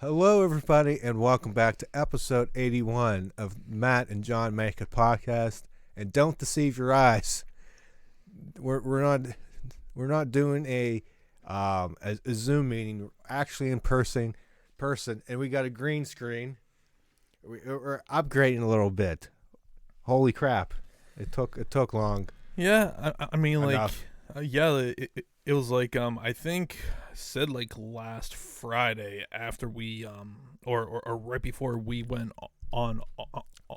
Hello, everybody, and welcome back to episode 81 of Matt and John Make a Podcast. And don't deceive your eyes. We're not doing a Zoom meeting. We're actually in person, and we got a green screen. We're upgrading a little bit. Holy crap! It took long. Yeah, I mean, Enough. it was like I think I said like last Friday after we or right before we went on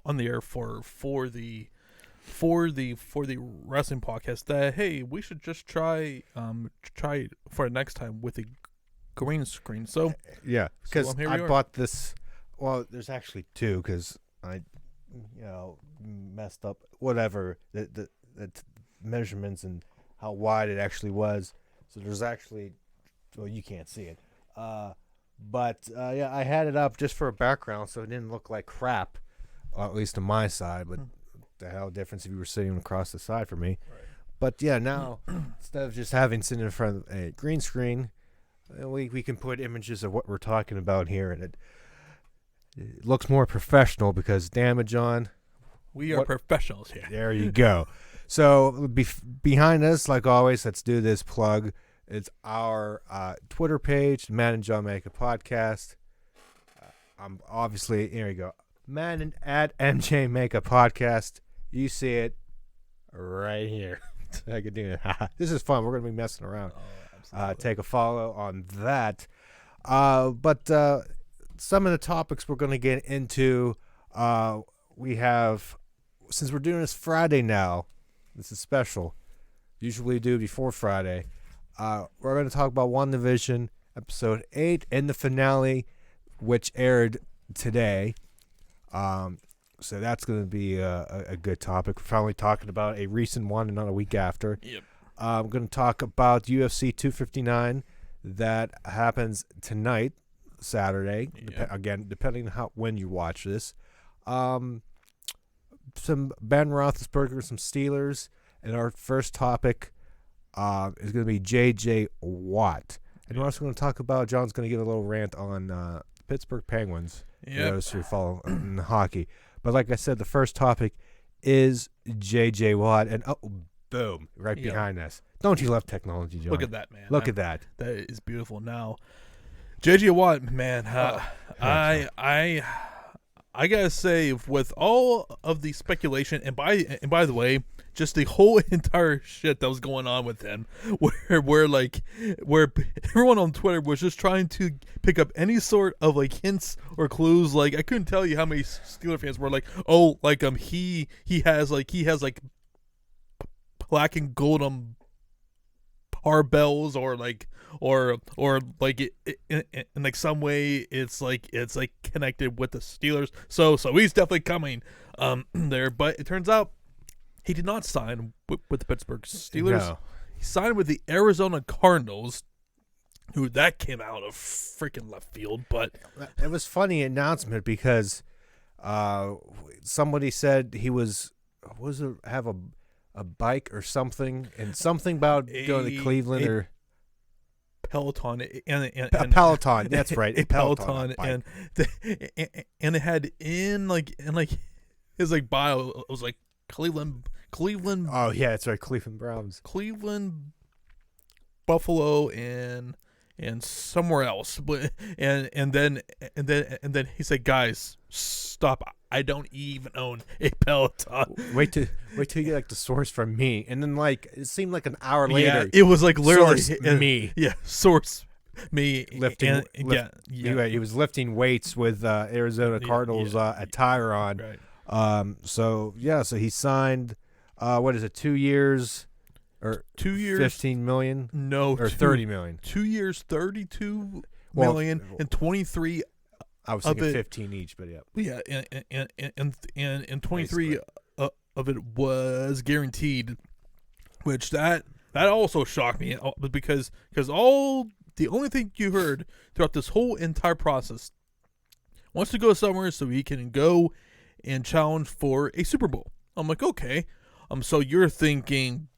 the air for the wrestling podcast that hey, we should just try for next time with a green screen. So Yeah, because here I we are. bought this. Well, there's actually two because I, messed up whatever the measurements and how wide it actually was. So there's actually, well, you can't see it. But I had it up just for a background so it didn't look like crap, at least on my side. But the hell difference if you were sitting across the side from me. Right. But yeah, now instead of just having sitting in front of a green screen, we can put images of what we're talking about here, and it looks more professional because, damn it, John, we are professionals here. there you go. So behind us, like always, let's do this plug. It's our Twitter page, Man and John Make a Podcast. I'm obviously, here you go, Man and at MJ Make a Podcast. You see it right here. I could do it. This is fun. We're gonna be messing around. Take a follow on that. But some of the topics we're going to get into, we have, since we're doing this Friday now, this is special. Usually do before Friday. We're going to talk about WandaVision episode 8 and the finale, which aired today. So that's going to be a good topic. We're finally talking about a recent one and not a week after. Yep. I'm going to talk about UFC 259 that happens tonight, Saturday. Yep. Again, depending on when you watch this. Some Ben Roethlisberger, some Steelers, and our first topic is going to be J.J. Watt. And we're also going to talk about, John's going to give a little rant on Pittsburgh Penguins. Yep. Those who follow in hockey. But like I said, the first topic is J.J. Watt. And boom, right behind us. Don't you love technology, John? Look at that, man. Look at that. That is beautiful. Now, J.J. Watt, man, I gotta say, with all of the speculation, and by the way, just the whole entire shit that was going on with him, where everyone on Twitter was just trying to pick up any sort of like hints or clues. Like I couldn't tell you how many Steeler fans were like, oh, like he has black and gold barbells or like in like some way it's like connected with the Steelers. So he's definitely coming there. But it turns out he did not sign with the Pittsburgh Steelers. No. He signed with the Arizona Cardinals, who that came out of freaking left field. But it was funny announcement because somebody said he have a bike or something, and something about going to Cleveland or Peloton and a Peloton. That's right, a Peloton and it had in his like bio, it was like Cleveland. Oh yeah, that's right, Cleveland Browns, Cleveland, Buffalo, and somewhere else. But and then he said, "Guys, stop! I don't even own a Peloton." Wait till you get like the source from me, and then like it seemed like an hour later. Yeah, it was like literally source me. Yeah, source me Lifting. yeah. He was lifting weights with Arizona Cardinals attire on. Right. So he signed. What is it? 2 years. Or 2 years, 15 million? No, or 30 million. 2 years, 32 million, and 23. I was thinking 15 each, but yeah. Yeah, and 23 of it was guaranteed, which that also shocked me because the only thing you heard throughout this whole entire process wants to go somewhere so he can go and challenge for a Super Bowl. I'm like, okay, so you're thinking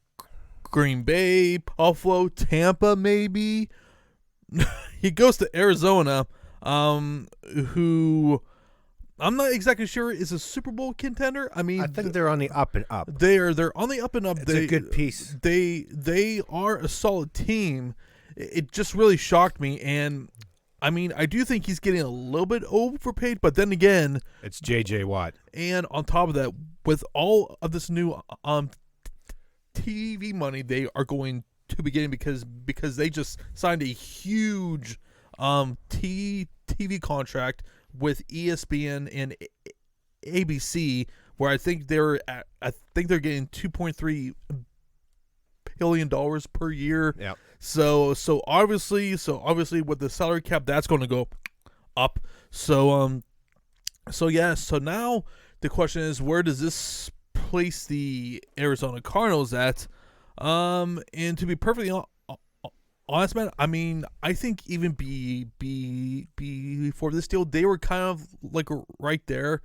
Green Bay, Buffalo, Tampa, maybe. He goes to Arizona. who I'm not exactly sure is a Super Bowl contender. I mean, I think they're on the up and up. They're on the up and up. It's a good piece. They are a solid team. It just really shocked me, and I mean, I do think he's getting a little bit overpaid, but then again, it's J.J. Watt. And on top of that, with all of this new TV money they are going to be getting because they just signed a huge TV contract with ESPN and ABC, where I think they're getting $2.3 billion per year. Yeah. So obviously with the salary cap, that's going to go up. So now the question is, where does this place the Arizona Cardinals at? And to be perfectly honest, man, I mean, I think even before this deal, they were kind of like right there,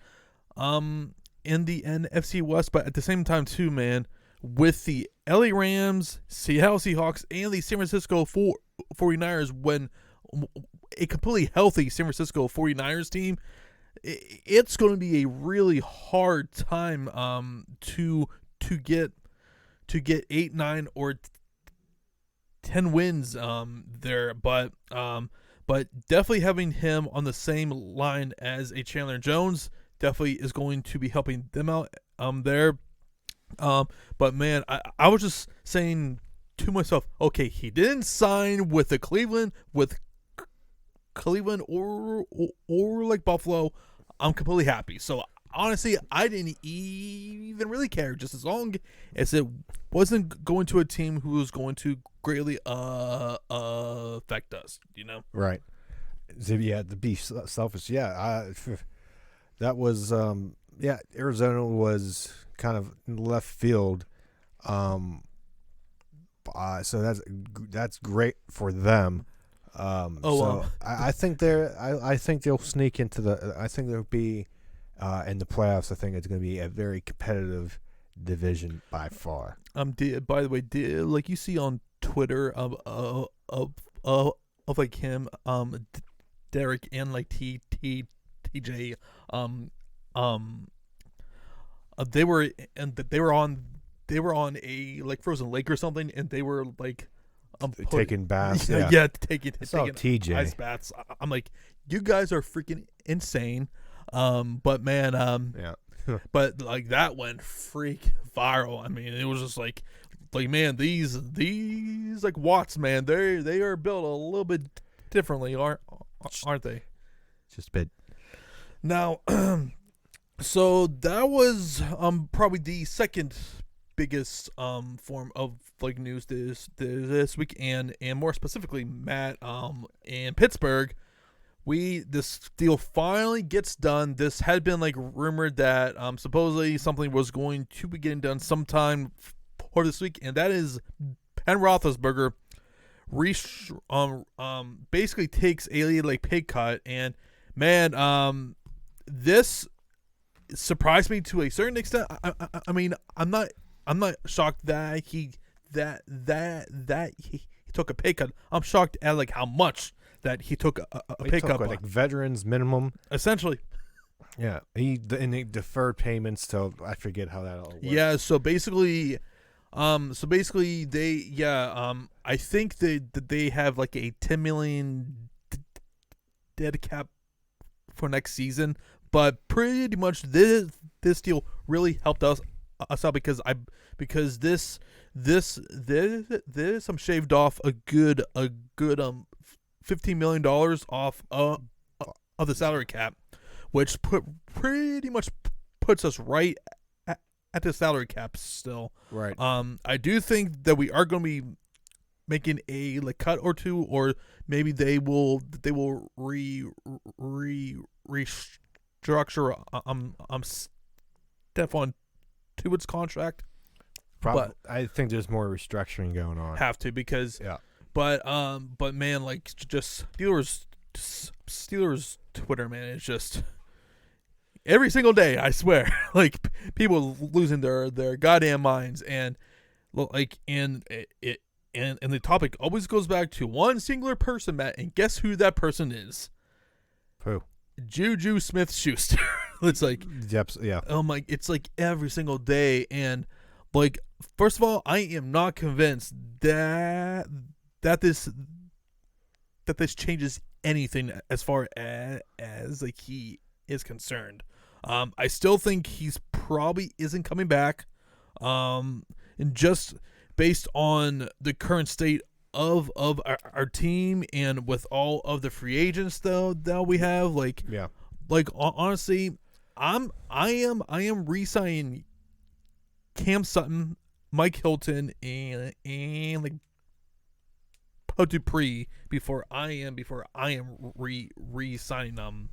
in the NFC West. But at the same time, too, man, with the LA Rams, Seattle Seahawks, and the San Francisco 49ers, when a completely healthy San Francisco 49ers team, it's going to be a really hard time to get 8, 9, or 10 wins there, but definitely having him on the same line as a Chandler Jones definitely is going to be helping them out there. But man, I was just saying to myself, okay, he didn't sign with the Cleveland or like Buffalo. I'm completely happy. So honestly, I didn't even really care, just as long as it wasn't going to a team who was going to greatly affect us, you know? Right. So, yeah, to be selfish, that was Arizona was kind of in left field, so that's great for them. I think they'll sneak into the. I think they'll be in the playoffs. I think it's going to be a very competitive division by far. By the way, like you see on Twitter of like him, Derek, and like TJ, they were on a like frozen lake or something, and they were like taking baths. taking TJ ice baths. I'm like, you guys are freaking insane. But man, but like that went freak viral. I mean, it was just like man, these like Watts, man, they are built a little bit differently, aren't they? Just a bit. Now, so that was probably the second biggest form of like news this week, and more specifically, Matt, in Pittsburgh, this deal finally gets done. This had been like rumored that supposedly something was going to be getting done sometime for this week, and that is Ben Roethlisberger basically takes a like pay cut, and man, this surprised me to a certain extent. I mean, I'm not shocked that he took a pay cut. I'm shocked at like how much that he took a pay cut, like veterans minimum, essentially. Yeah, he deferred payments till I forget how that all works. Yeah, so basically they I think they have like a $10 million dead cap for next season, but pretty much this deal really helped us out because this shaved off a good $15 million off of the salary cap, which pretty much puts us right at the salary cap still. Right. I do think that we are going to be making a like cut or two, or maybe they will restructure Stephon Tuitt's contract. But I think there's more restructuring going on. Have to, because but man, like just Steelers Twitter, man, it's just every single day, I swear, like people losing their goddamn minds, and like and the topic always goes back to one singular person, Matt, and guess who that person is? Who? Juju Smith-Schuster. It's like, Yep. Yeah. oh my, it's like every single day. And like, first of all, I am not convinced that this changes anything as far as like he is concerned. I still think he's probably isn't coming back. And just based on the current state of our team and with all of the free agents though that we have, like, Yeah. like honestly, I am re-signing Cam Sutton, Mike Hilton, and like Poe Dupree before I am re-signing them.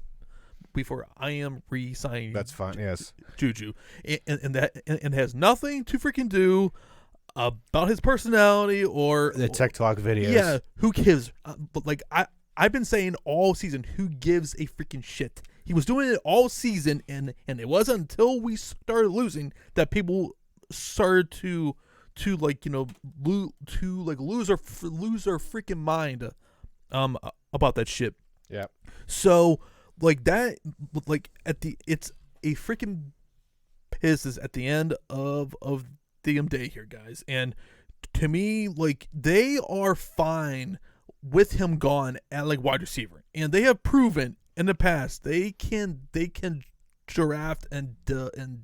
Before I am re-signing, That's fine. Yes. Juju, and that and has nothing to freaking do about his personality or The TikTok videos. Yeah, who gives? But like I've been saying all season, who gives a freaking shit? He was doing it all season, and it wasn't until we started losing that people started to like, you know, lose our freaking mind about that shit. Yeah. So like that, like it's a freaking pisses at the end of the day here, guys. And to me, like, they are fine with him gone at like wide receiver, and they have proven in the past they can draft and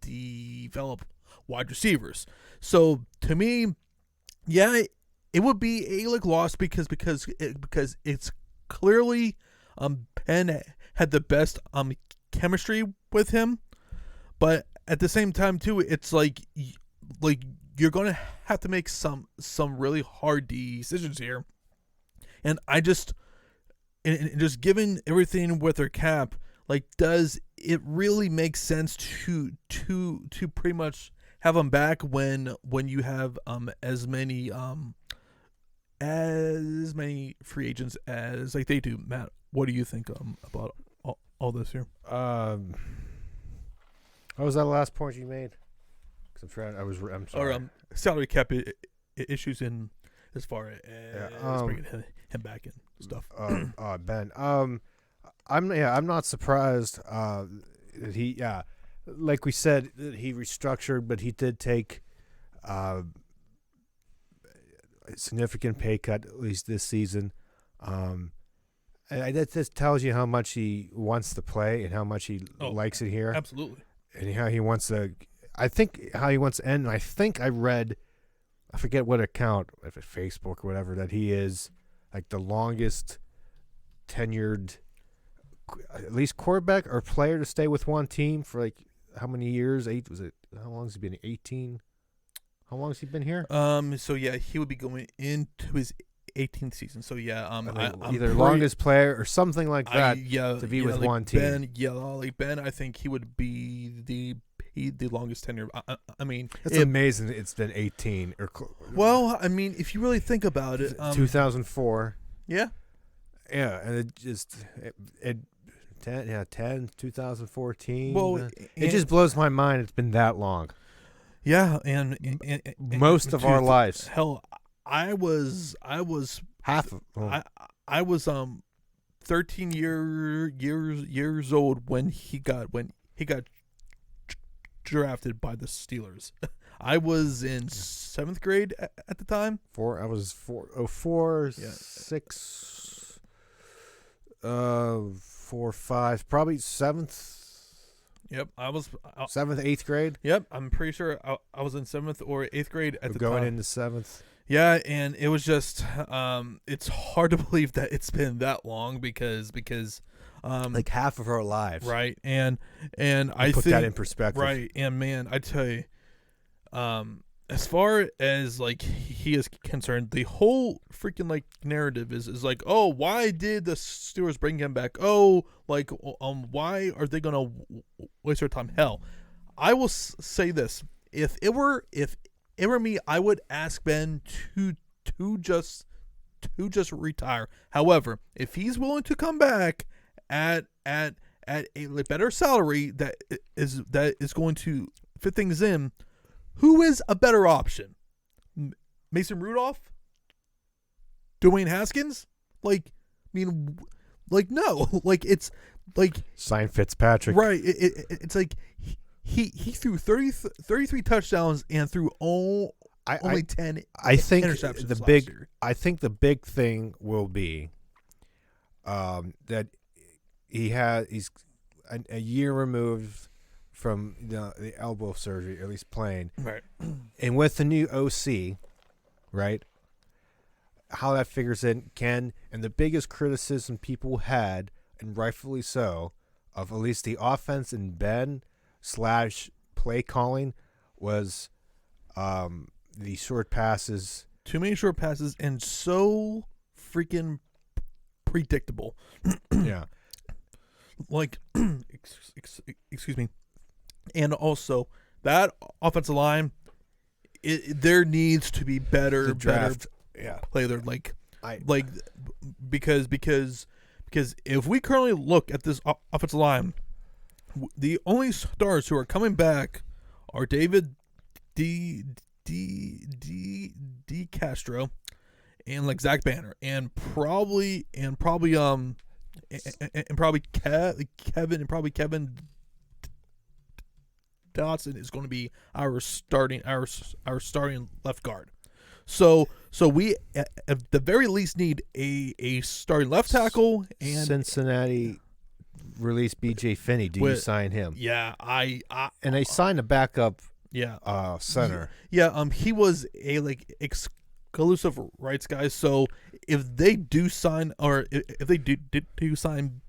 develop wide receivers. So to me, yeah, it would be a like loss because it's clearly Ben had the best chemistry with him, but at the same time too, it's like you're gonna have to make some really hard decisions here, and I just given everything with their cap, like, does it really make sense to pretty much have them back when you have as many free agents as like they do? Matt, what do you think about all this here? What was that last point you made? I'm sorry. Or salary cap issues in as far as bringing him back and stuff. Ben. I'm not surprised that he, like we said, that he restructured, but he did take a significant pay cut, at least this season. And that just tells you how much he wants to play and how much he likes it here. Absolutely. And how he wants to, I think how he wants to end. And I think I read, I forget what account, if it's Facebook or whatever, that he is like the longest tenured, at least quarterback or player to stay with one team for like how many years? How long has he been? 18? How long has he been here? So yeah, he would be going into his 18th season. So yeah, either longest player or something like that. To be with like one team. Ben, I think he would be the longest tenure. I mean, it's amazing. It's been 18 or. Well, I mean, if you really think about it, 2004. Yeah. Yeah, and it just 2014. Well, it just blows my mind. It's been that long. Yeah, and most of our lives. Hell, I was half of. I was 13 years old when he got drafted by the Steelers. I was in 7th grade at the time. I was 4, 6, 4, 5, probably 7th. Yep, I was 7th, 8th grade. Yep, I'm pretty sure I was in 7th or 8th grade at the time. Going into 7th. Yeah, and it was just it's hard to believe that it's been that long because like half of our lives, right? And I put think that in perspective, right? And man, I tell you, as far as like he is concerned, the whole freaking like narrative is like, oh, why did the Steelers bring him back? Oh, like why are they gonna waste their time? Hell, I will say this: if it were me, I would ask Ben to just retire. However, if he's willing to come back at a better salary that is going to fit things in, who is a better option? Mason Rudolph? Dwayne Haskins? Like, I mean, like, no. Like, it's like sign Fitzpatrick. Right. It's like he threw 33 touchdowns and threw only 10 interceptions last year. I think the big thing will be that he's a year removed from the elbow surgery, at least playing. Right. And with the new OC, right, how that figures in, and the biggest criticism people had, and rightfully so, of at least the offense and Ben / play calling was the short passes. Too many short passes and so freaking predictable. Yeah. Like, excuse me. And also, that offensive line, there needs to be better play there. Because if we currently look at this offensive line, the only stars who are coming back are David D Castro and like Zach Banner and probably Kevin Dotson is going to be our starting left guard. So we at the very least need a starting left tackle. And Cincinnati released B.J. Finney. Do you sign him? Yeah, and they signed a backup. Yeah, center. Yeah, he was a exclusive rights guy. So if they do sign, or if they do sign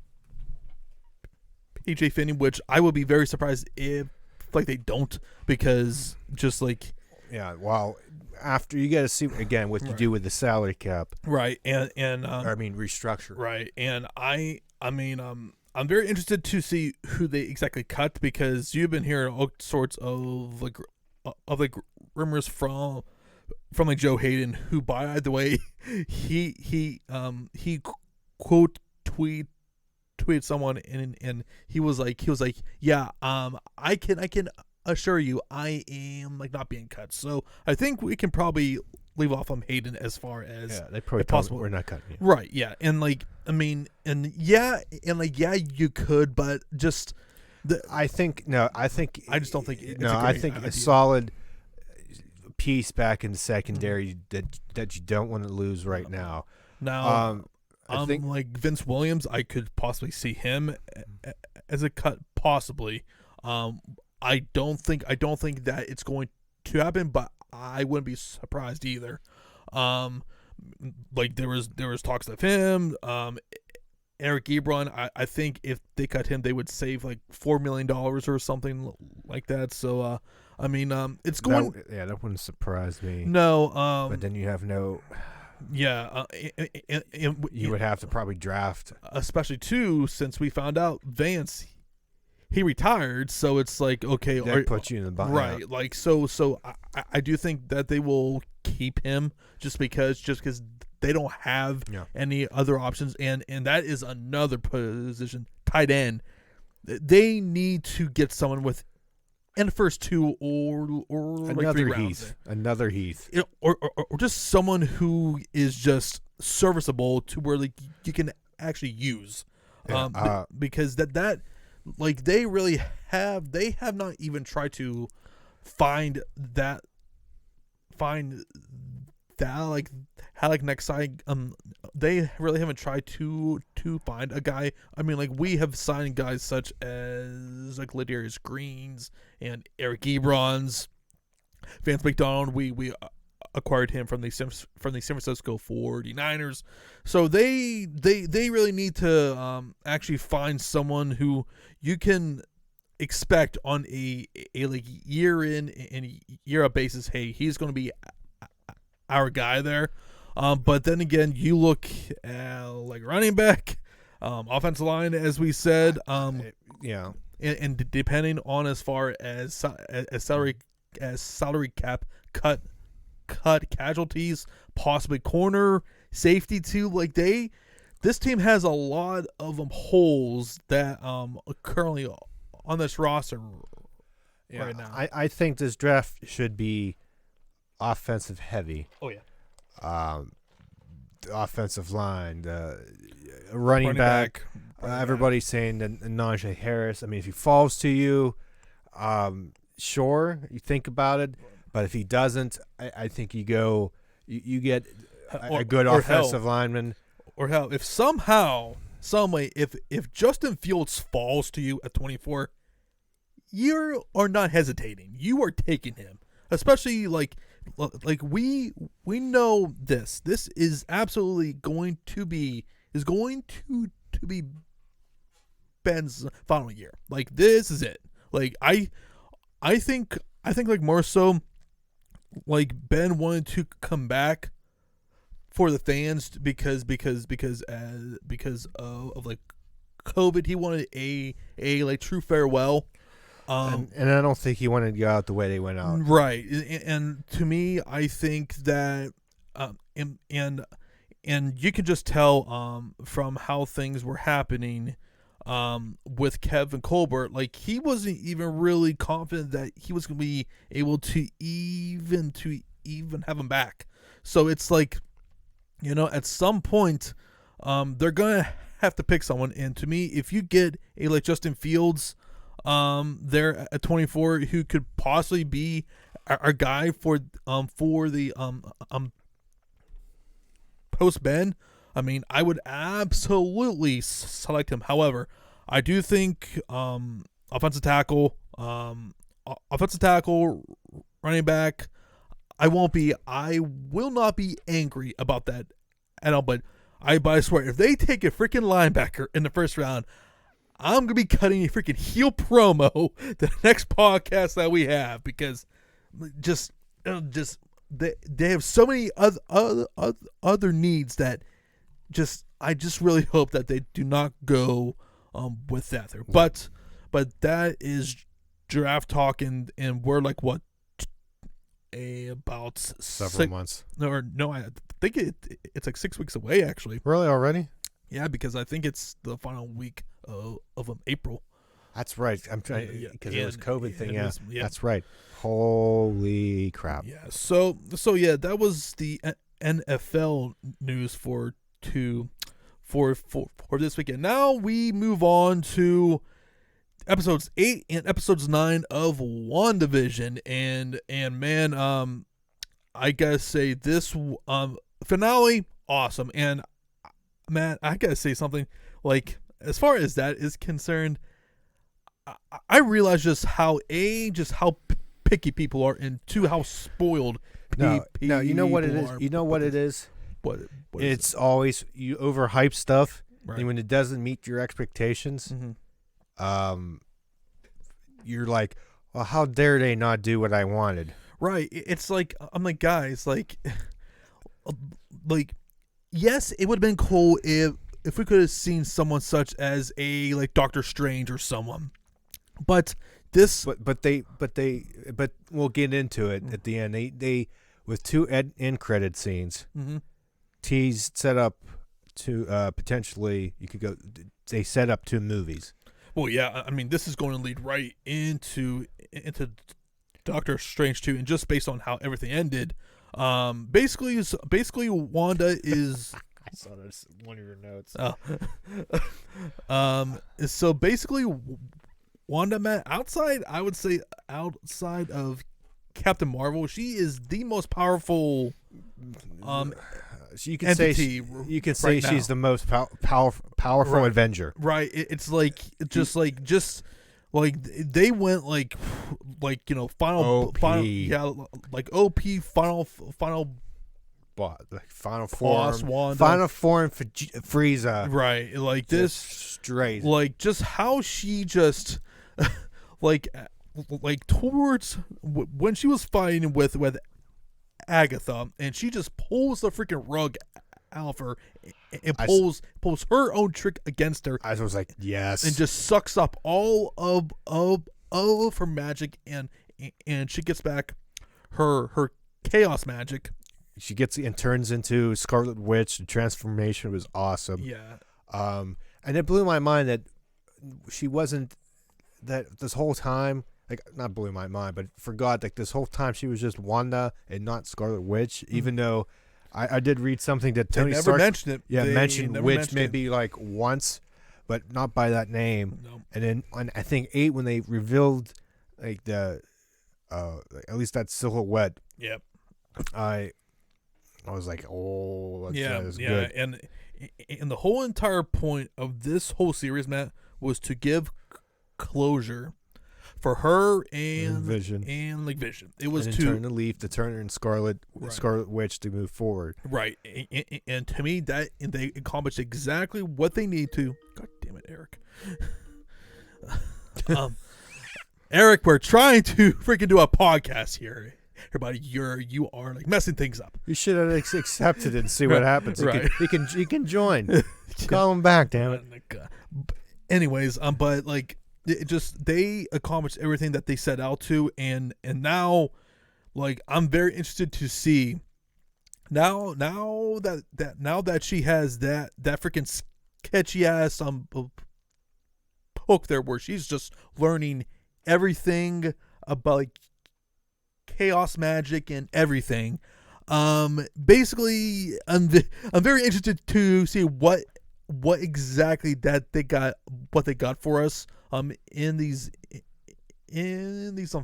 B.J. Finney, which I would be very surprised if they don't, because just well, after you got to see again what you do with the salary cap, right? And restructure, right? And I'm very interested to see who they exactly cut, because you've been hearing all sorts of rumors from Joe Hayden, who, by the way, he quote tweeted someone and he was like yeah, I can assure you I am not being cut. So I think we can probably leave off on Hayden as far as they probably possible. We're not cutting you. Right, yeah. And you could, but just I just don't think it's I think idea. A solid piece back in the secondary that you don't want to lose right now. I think Vince Williams, I could possibly see him as a cut, possibly. I don't think that it's going to happen, but I wouldn't be surprised either. There was talks of him. Eric Ebron, I think if they cut him, they would save $4 million or something like that. So it's going. That wouldn't surprise me. No. But then you have no. Yeah. You would have to probably draft, especially too, since we found out Vance, he retired. So it's okay, that puts you in the bottom, right? So I do think that they will keep him just because they don't have any other options, and that is another position, tight end. They need to get someone with in the first two or another 3 rounds. Another Heath. Or just someone who is just serviceable to where you can actually use. Because that they really have not even tried to find that next side. They really haven't tried to find a guy. We have signed guys such as Ladarius Greens and Eric Ebrons, Vance McDonald. We acquired him from the San Francisco 49ers. So they really need to actually find someone who you can expect on a year in and year out basis. Hey, he's going to be our guy there. But then again, you look at running back, offensive line, as we said, and depending on as far as salary cap cut casualties, possibly corner, safety too. This team has a lot of holes that currently on this roster right now. I think this draft should be offensive heavy. Oh yeah. The offensive line, the running back, Everybody's saying that Najee Harris. I mean, if he falls to you, sure, you think about it. But if he doesn't, I think you get a good offensive lineman. Or hell, if somehow, some way, if Justin Fields falls to you at 24, you are not hesitating. You are taking him, especially like we know this. This is absolutely going to be Ben's final year. Like, this is it. Like, I think like more so, like, Ben wanted to come back for the fans because of like COVID. He wanted a like true farewell. And I don't think he wanted to go out the way they went out. Right. And to me, I think that and you can just tell from how things were happening with Kevin Colbert, like, he wasn't even really confident that he was going to be able to even have him back. So it's like, you know, at some point, they're going to have to pick someone. And to me, if you get a like Justin Fields there at 24, who could possibly be our guy for the post Ben, I mean, I would absolutely select him. However, I do think offensive tackle, running back, I will not be angry about that at all. But I swear, if they take a freaking linebacker in the first round, I'm going to be cutting a freaking heel promo the next podcast that we have, because just they have so many other needs that I just really hope that they do not go with that there. But that is draft talk, and we're like, what, about several months? No, I think it's like 6 weeks away, actually. Really, already? Yeah, because I think it's the final week of April. That's right. I'm trying, because it was COVID thing. Yeah, yeah, that's right. Holy crap. Yeah. So yeah, that was the NFL news for this weekend. Now we move on to episodes 8 and episodes 9 of WandaVision, and man, I gotta say, this finale, awesome. And man, I gotta say something, like, as far as that is concerned, I realize just how picky people are, and two, how spoiled No, you know what it is? You know what it is? What It's always, you overhype stuff, right. and when it doesn't meet your expectations, you're like, well, how dare they not do what I wanted? Right. It's like, I'm like, guys, like yes, it would have been cool if we could have seen someone such as a like Doctor Strange or someone, but this, but we'll get into it at the end. They with two end credit scenes, teased, set up to potentially, you could go. They set up 2 movies. Well, yeah, I mean, this is going to lead right into Doctor Strange 2, and just based on how everything ended, basically Wanda is. I saw this one of your notes. So basically, Wanda, Matt, outside of Captain Marvel, she is the most powerful you can say she's the most powerful Avenger. Right. It's like just like they went like you know, final yeah, like OP final like final form, Wanda. Final form for Frieza. Right. Like just this straight. Like just how she just like towards when she was fighting with Agatha, and she just pulls the freaking rug out of her and pulls her own trick against her. I was like, yes, and just sucks up all of her magic, and she gets back her chaos magic. She gets and turns into Scarlet Witch. The transformation was awesome. Yeah. And it blew my mind that she wasn't, that this whole time, like, not blew my mind, but forgot, like, this whole time she was just Wanda and not Scarlet Witch, even though I did read something that Tony never Stark mentioned it. Yeah, mentioned Witch maybe like once, but not by that name. No. And then on I think 8 when they revealed like the at least that silhouette. Yep. I was like, oh, that's yeah, good. And the whole entire point of this whole series, Matt, was to give closure for her and Vision. It was and to turn the leaf, to Turner and Scarlet Witch to move forward. Right. And to me, that they accomplished exactly what they need to. God damn it, Eric. Eric, we're trying to freaking do a podcast here. Everybody, you are like messing things up. You should have accepted it and see what happens. Right. He can join. Call him back, damn it. Anyways, but like it just they accomplished everything that they set out to, and now, like I'm very interested to see now that she has that freaking sketchy ass book there where she's just learning everything about like chaos magic and everything. Basically, I'm very interested to see what exactly that they got for us in these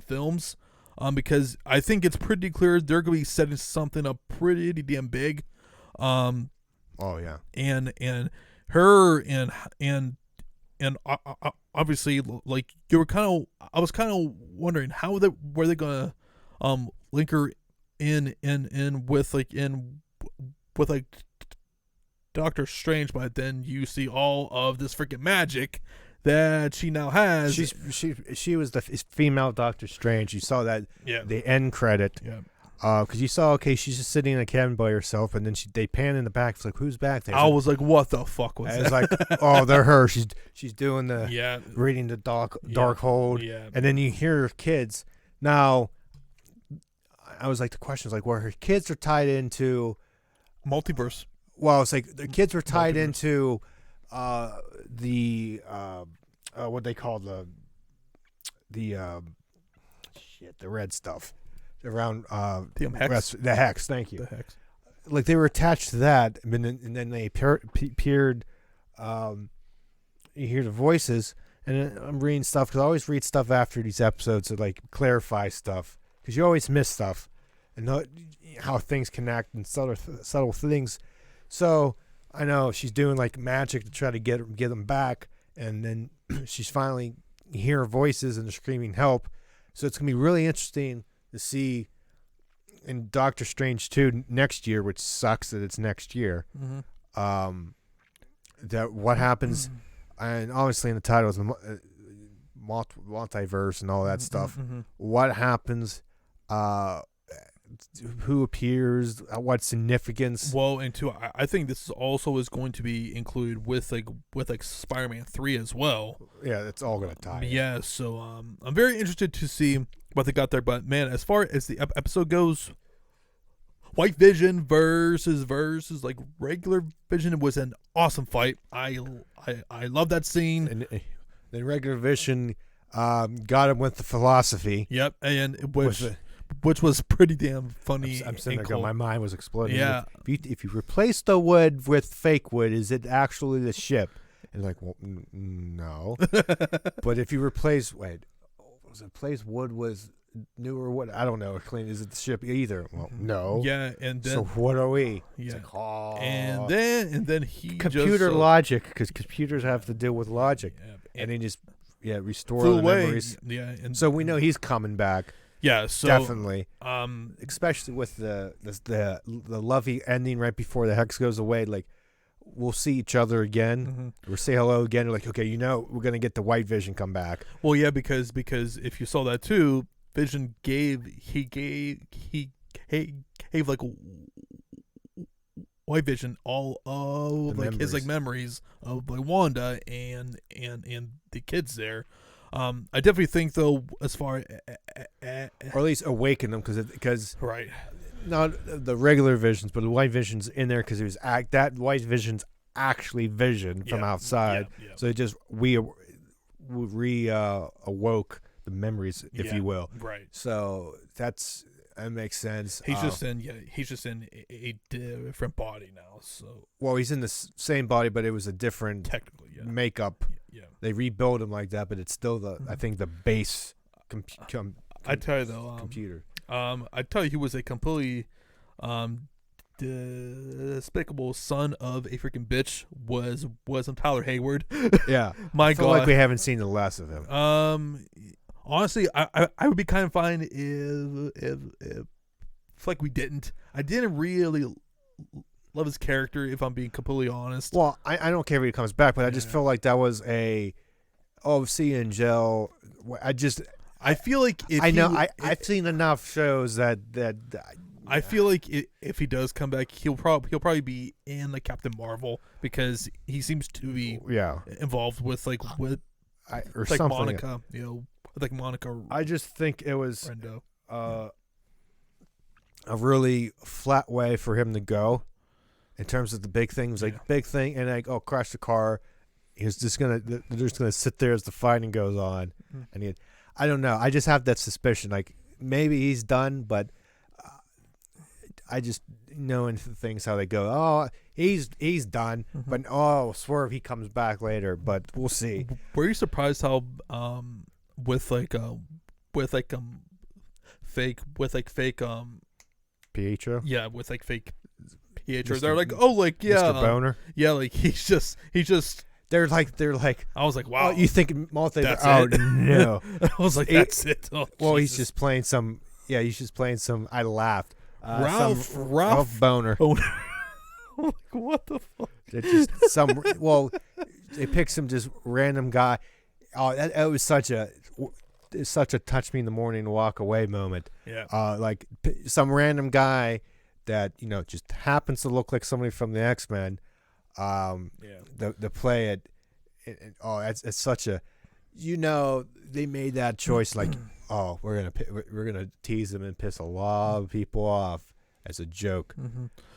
films, because I think it's pretty clear they're gonna be setting something up pretty damn big. Oh yeah. And her and obviously, like I was kind of wondering were they gonna link her in with Doctor Strange, but then you see all of this freaking magic that she now has. She was the female Doctor Strange. You saw that the end credit. Yeah. Because you saw, she's just sitting in a cabin by herself, and then they pan in the back. It's like, who's back there? I was like, what the fuck was that? It's like, oh, they're her. She's doing the reading the dark hold, and then you hear her kids. Now, I was like, the question is like, where her kids are tied into multiverse. Well, it's like the kids were tied into the what they call the red stuff around the hex. The hex. Thank you. The hex. Like they were attached to that, and then they appeared. You hear the voices, and I'm reading stuff because I always read stuff after these episodes to like clarify stuff because you always miss stuff and how things connect and subtle things. So I know she's doing like magic to try to get them back, and then she's finally hear voices and they're screaming help. So it's gonna be really interesting to see in Doctor Strange 2 next year, which sucks that it's next year. Mm-hmm. That what happens, and obviously in the title is multiverse and all that stuff. Mm-hmm. What happens? Who appears? What significance? Well, and two, I think this also is going to be included with Spider-Man 3 as well. Yeah, it's all going to tie. Yeah, so I'm very interested to see what they got there. But man, as far as the episode goes, White Vision versus like regular Vision was an awesome fight. I love that scene. And then regular Vision got him with the philosophy. Yep, and which was pretty damn funny. I'm sitting there going, my mind was exploding. Yeah. If you replace the wood with fake wood, is it actually the ship? And like, well, no. But if you replace wood with newer wood, I don't know. Is it the ship either? Well, no. Yeah, and then so what are we? Yeah. It's like, and then he computer just, logic, because computers have to deal with logic, and he just restore the memories. Yeah, and so we know he's coming back. Yeah, so definitely. Especially with the lovey ending right before the hex goes away. Like, we'll see each other again. Mm-hmm. We'll say hello again. We're like, okay, we're gonna get the White Vision come back. Well, yeah, because if you saw that too, Vision gave like White Vision all of like his like memories of like Wanda and the kids there. I definitely think though, as far or at least awaken them because right, not the regular Visions, but the White Vision's in there because it was that White Vision's actually Vision from outside. Yeah. So it just awoke the memories, if you will. Right. So that's That makes sense. He's just in a different body now. So well, he's in the same body, but it was a different technically, yeah. makeup. Yeah. They rebuilt him like that, but it's still I think the base. I tell you though, computer. I tell you, he was a completely despicable son of a freaking bitch. Was Tyler Hayward? Yeah, my I feel God. like we haven't seen the less of him. Honestly, I would be kind of fine if like we didn't. I didn't really love his character, if I'm being completely honest. Well, I don't care if he comes back, but I just feel like that was seeing Gel. I feel like I've seen enough shows that I feel like if he does come back, he'll probably be in like Captain Marvel, because he seems to be involved with or like something. Monica, like Monica. I just think it was Rendo. A really flat way for him to go in terms of the big thing. It was like big thing, and like crash the car. They're just gonna sit there as the fighting goes on, and I don't know. I just have that suspicion, like maybe he's done, but I just knowing things how they go. Oh, he's done, but swerve, he comes back later. But we'll see. Were you surprised how with fake Pietro? Yeah, with like fake Pietro. Mr. They're like, oh, like Mr. Boner. Yeah, like he's just. They're like. I was like, wow. Oh, you think multi? That's oh it? no. I was like, that's it. Oh, well, Jesus. he's just playing some. Yeah, he's just playing some. I laughed. Ralph Boner. I'm like, what the fuck? It's just some. Well, they picked some just random guy. Oh, it was such a touch me in the morning walk away moment. Yeah. Like some random guy that just happens to look like somebody from the X-Men. The play it. It's such a. They made that choice like. Oh, we're gonna tease him and piss a lot of people off as a joke,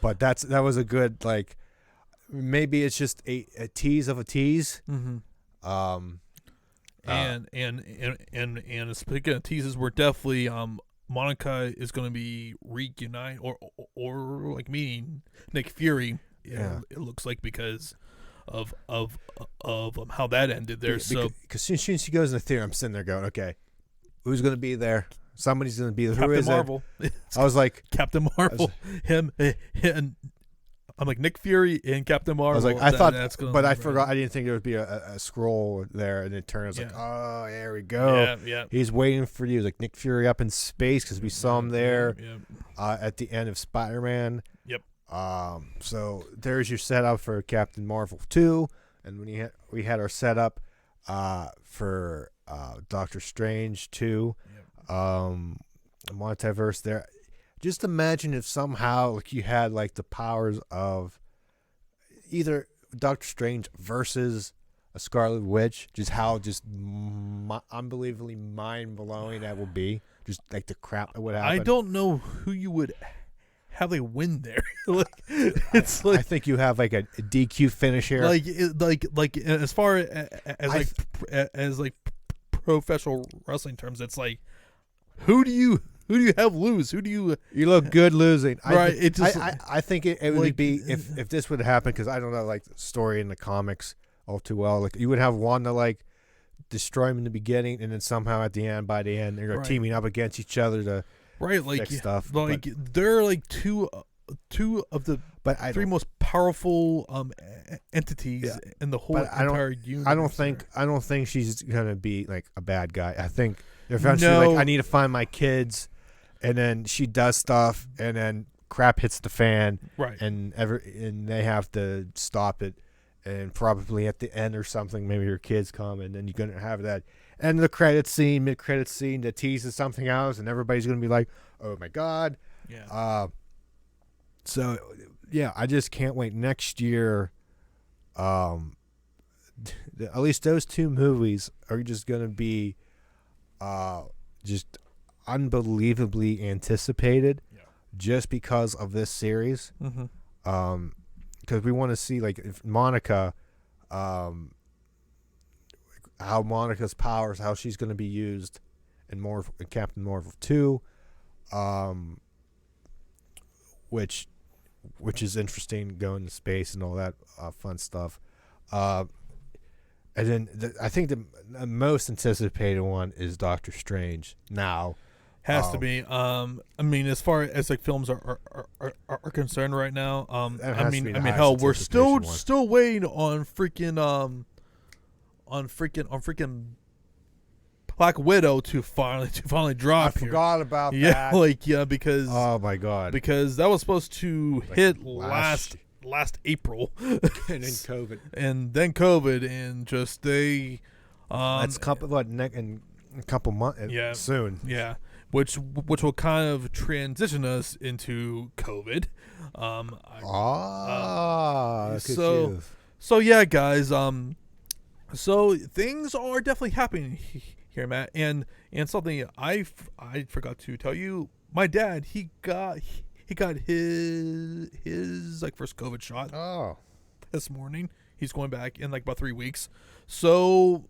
but that was a good like. Maybe it's just a tease of a tease. And speaking of teases, we're definitely Monica is going to be reunite or like meeting Nick Fury. It looks like because of how that ended there. Because soon as she goes in the theater, I'm sitting there going, okay. Who's going to be there? Somebody's going to be there. Captain Who is Marvel. It? I was like... Captain Marvel. Him. I'm like Nick Fury and Captain Marvel. I was like, I thought... That's gonna but I forgot. I didn't think there would be a scroll there. And it turned. I was like, oh, there we go. Yeah. He's waiting for you. Like Nick Fury up in space because we saw him there at the end of Spider-Man. Yep. So there's your setup for Captain Marvel 2. And when we had our setup for... Doctor Strange 2, multiverse there. Just imagine if somehow like you had like the powers of either Doctor Strange versus a Scarlet Witch, just how unbelievably mind blowing that would be. Just like the crap that would happen. I don't know who you would have they win there. I think you have like a DQ finish here. Like as far as professional wrestling terms, it's like who do you have lose? Who do you look good losing? Right. I think it would like, be if this would happen, because I don't know like the story in the comics all too well. Like you would have Wanda like destroy him in the beginning, and then somehow by the end they're teaming up against each other to fix stuff. Like they're like two of the three most powerful entities in the whole entire universe. I don't think she's gonna be like a bad guy. I think eventually like I need to find my kids, and then she does stuff, and then crap hits the fan, right? And they have to stop it, and probably at the end or something, maybe her kids come, and then you're gonna have that end of the mid credit scene that teases something else, and everybody's gonna be like, oh my god, yeah. So, yeah, I just can't wait next year. At least those two movies are just going to be just unbelievably anticipated just because of this series. Because we want to see, like, if Monica, how Monica's powers, how she's going to be used in Captain Marvel 2. which is interesting, going to space and all that fun stuff. And then I think the most anticipated one is Doctor Strange now. Has to be. I mean, as far as like films are concerned right now, I mean, hell, we're still waiting on freaking Black Widow to finally drop. I forgot about that. Because oh my god, because that was supposed to hit last April, and then COVID, and just they that's in a couple months soon. Yeah. Which will kind of transition us into COVID. So yeah, guys. So things are definitely happening here, Matt. And something I forgot to tell you. My dad, he got his like first COVID shot. Oh. This morning. He's going back in like about 3 weeks. So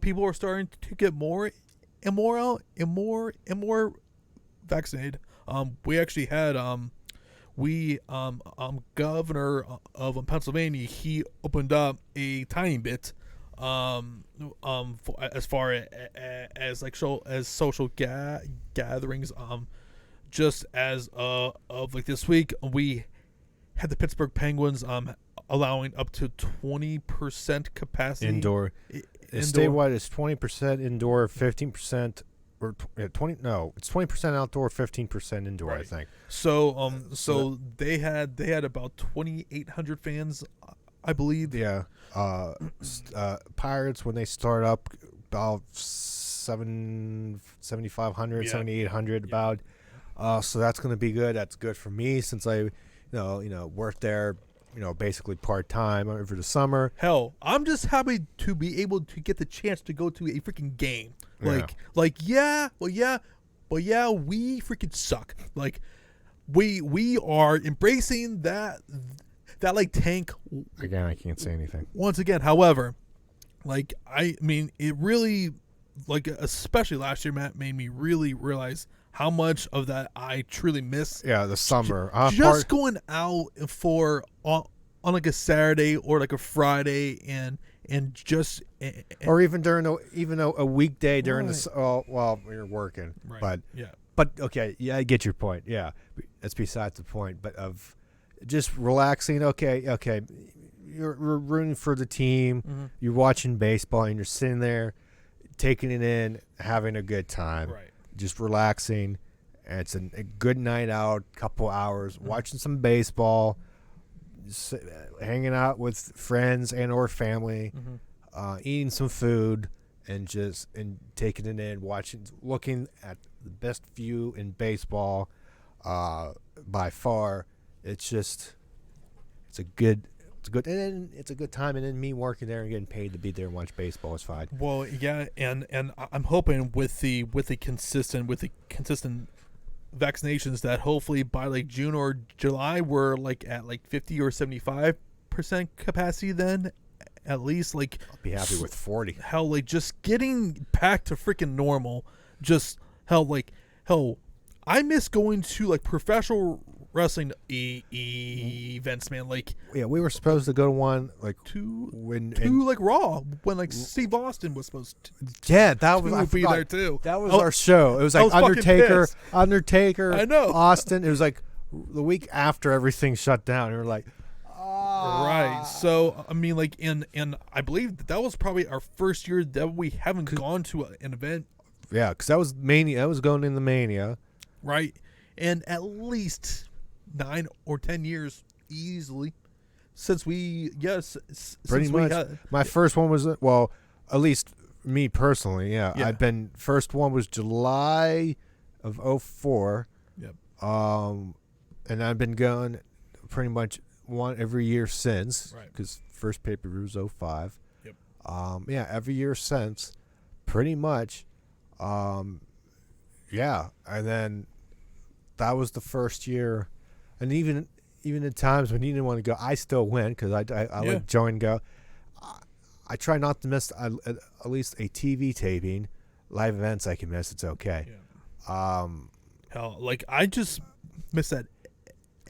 people are starting to get more and more vaccinated. We actually had governor of Pennsylvania. He opened up a tiny bit as far as like social gatherings. Just as of like this week, we had the Pittsburgh Penguins allowing up to 20% capacity indoor. Statewide is 20% indoor, 15% or 20. No, it's 20% outdoor, 15% indoor. Right. I think. So they had about 2,800 fans, I believe. Yeah. Pirates, when they start up, about 7,500, 7,800 about. So that's going to be good. That's good for me since I, worked there. Basically part-time over the summer. Hell, I'm just happy to be able to get the chance to go to a freaking game. We freaking suck. Like, we are embracing that like tank. Again, I can't say anything. Once again, however, like, I mean, it really, like, especially last year, Matt, made me really realize how much of that I truly miss. Yeah, the summer. Just going out for on like a Saturday or like a Friday and or even during a weekday during while you're working. Right. But okay, yeah, I get your point. Yeah, that's besides the point. But of just relaxing. Okay, you're rooting for the team. Mm-hmm. You're watching baseball and you're sitting there, taking it in, having a good time. Right. Just relaxing, and it's a good night out, couple hours, watching some baseball, hanging out with friends and or family, eating some food, and taking it in, looking at the best view in baseball, by far. It's a good time, and then me working there and getting paid to be there and watch baseball is fine. Well, yeah, and I'm hoping with the consistent vaccinations that hopefully by like June or July we're like at like 50 or 75% capacity. Then at least like I'll be happy with 40. Hell, like just getting back to freaking normal. Just hell, I miss going to like professional wrestling events, man. Like, yeah, we were supposed to go to one like like Raw when like Steve Austin was supposed to. Yeah, that was. I be there too. That was our show. It was like Undertaker. I know. Austin. It was like the week after everything shut down. We were like, right. So I mean, like, and I believe that was probably our first year that we haven't gone to an event. Yeah, because that was Mania. That was going in the Mania. Right, and at least 9 or 10 years easily since we pretty much my first one was at least me personally, I've been first one was July of 2004. Yep. And I've been going pretty much one every year since, right, because first pay-per-view was 2005. Yep. Every year since pretty much. And then that was the first year. And even at times when you didn't want to go, I still went because I like join go. I try not to miss at least a TV taping, live events I can miss. It's okay. Yeah. Hell, like I just miss that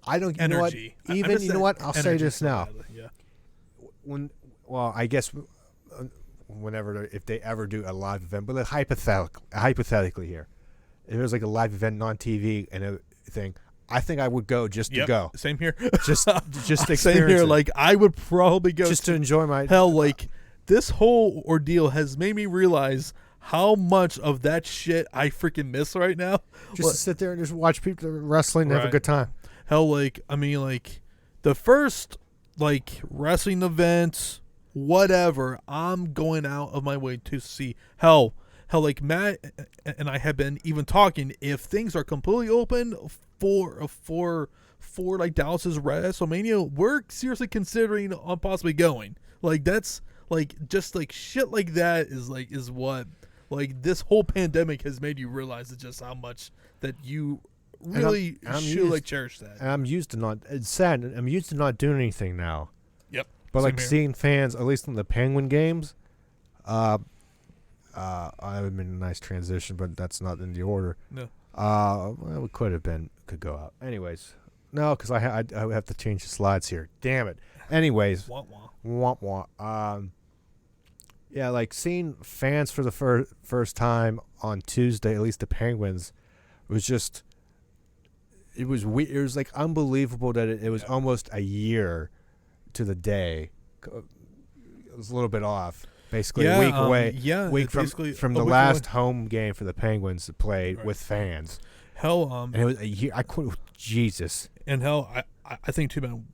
I don't. You energy. know what? Even you know what? I'll say this now. Badly. Yeah. I guess whenever if they ever do a live event, but like hypothetically here, if it was like a live event on TV and a thing, I think I would go just to go. Same here. Just to experience Same here. it. Like I would probably go just to enjoy my hell. Like this whole ordeal has made me realize how much of that shit I freaking miss right now. Just to sit there and just watch people wrestling and have a good time. Hell, like I mean, like the first like wrestling events, whatever, I'm going out of my way to see. Hell, like Matt and I have been even talking. If things are completely open for like Dallas's WrestleMania, we're seriously considering on possibly going. Like that's like just like shit like that is what like this whole pandemic has made you realize just how much that you really should like cherish that. And I'm used to not. It's sad. I'm used to not doing anything now. Yep. But like seeing fans, at least in the Penguin games, I have been a nice transition, but that's not in the order. No. Well, it could go out. Anyways, no, because I have to change the slides here. Damn it. Anyways, womp womp. Yeah, like seeing fans for the first time on Tuesday, at least the Penguins, was just. It was weird. It was like unbelievable that it was almost a year to the day. It was a little bit off. Basically, a week away. Yeah, week from the last home game for the Penguins that played with fans. Hell, and it was a year. I couldn't. Jesus. And hell, I think too, man.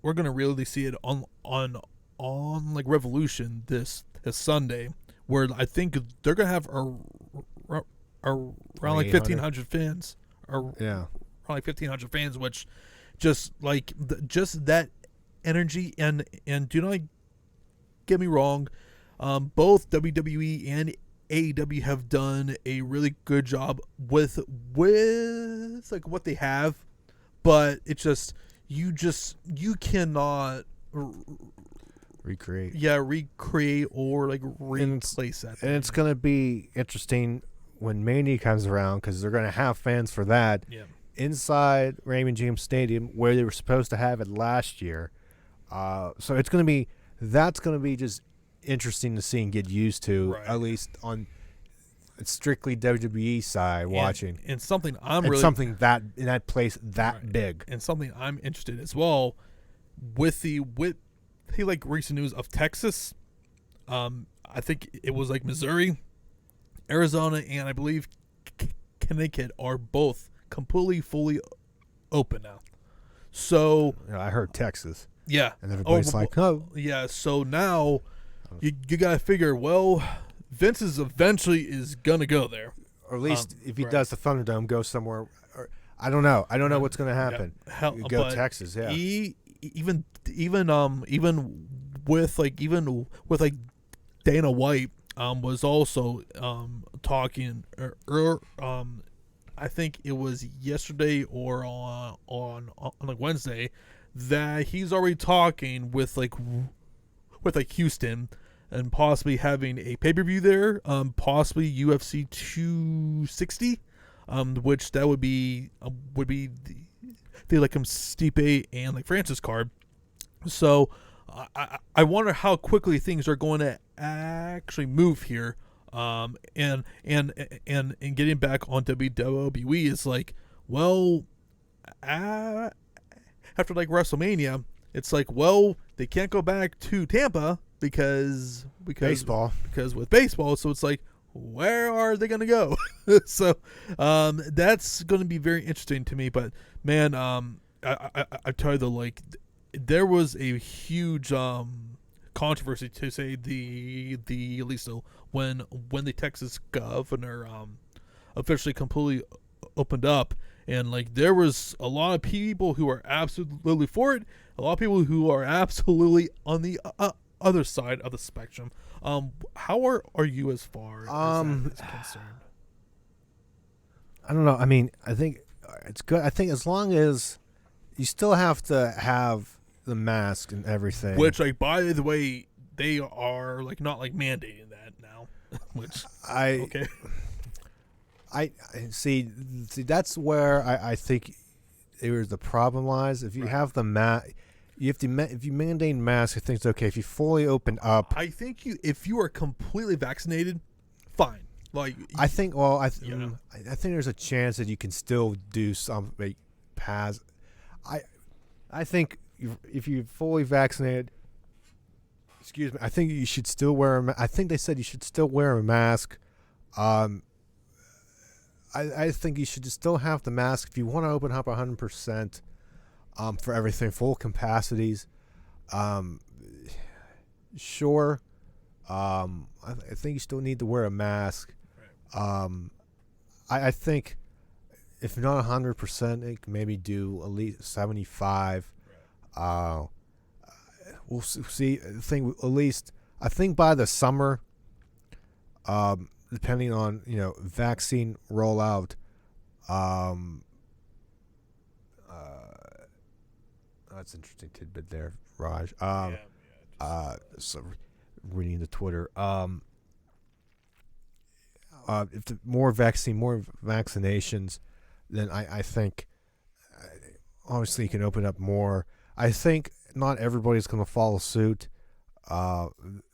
We're gonna really see it on like Revolution this Sunday, where I think they're gonna have around like 1,500 fans. Yeah. Probably 1,500 fans, which just like just that energy and do not get me wrong, both WWE and AEW have done a really good job with like what they have, but it's just you cannot recreate or like replace that. And it's gonna be interesting when Mania comes around because they're gonna have fans for that. Yeah. Inside Raymond James Stadium where they were supposed to have it last year. So that's going to be just interesting to see and get used to, at least on strictly WWE side watching. And something something that in that place that big. And something I'm interested as well with the like recent news of Texas. I think it was like Missouri, Arizona, and I believe Connecticut are both completely fully open now. So I heard Texas. Yeah. And everybody's like, oh. Yeah, so now you got to figure, well, Vince eventually is going to go there. Or at least if he does the Thunderdome, go somewhere. Or, I don't know. I don't know what's going to happen. Go Texas, yeah. Even with Dana White was also talking I think it was yesterday or on like Wednesday that he's already talking with Houston and possibly having a pay-per-view there, possibly UFC 260, which that would be the like Stipe and like Francis card. So I wonder how quickly things are going to actually move here. And getting back on WWE is like, well, after like WrestleMania, it's like, well, they can't go back to Tampa because baseball, because with baseball, so it's like, where are they gonna go? So that's going to be very interesting to me. But man, I tell you, like, there was a huge controversy, to say the least, when the Texas governor officially completely opened up, and like there was a lot of people who are absolutely for it, a lot of people who are absolutely on the other side of the spectrum. How are you as far as that is concerned? I don't know. I mean, I think it's good. I think as long as you still have to have the mask and everything, which, like, by the way, they are like not like mandating that now. Which I see. That's where I think the problem lies. If you have the if you mandate masks, I think it's okay. If you fully open up, I think if you are completely vaccinated, fine. Like I think. Well, I think there's a chance that you can still do some pass. I think if you're fully vaccinated, excuse me, I think you should still wear I think they said you should still wear a mask. I think you should just still have the mask if you want to open up 100%. For everything, full capacities. Sure. I think you still need to wear a mask. I think if not 100%, it can maybe do at least 75. We'll see. I think by the summer, depending on vaccine rollout, that's an interesting tidbit there, Raj. So reading the Twitter. If the more vaccinations, then I think obviously you can open up more. I think not everybody's going to follow suit.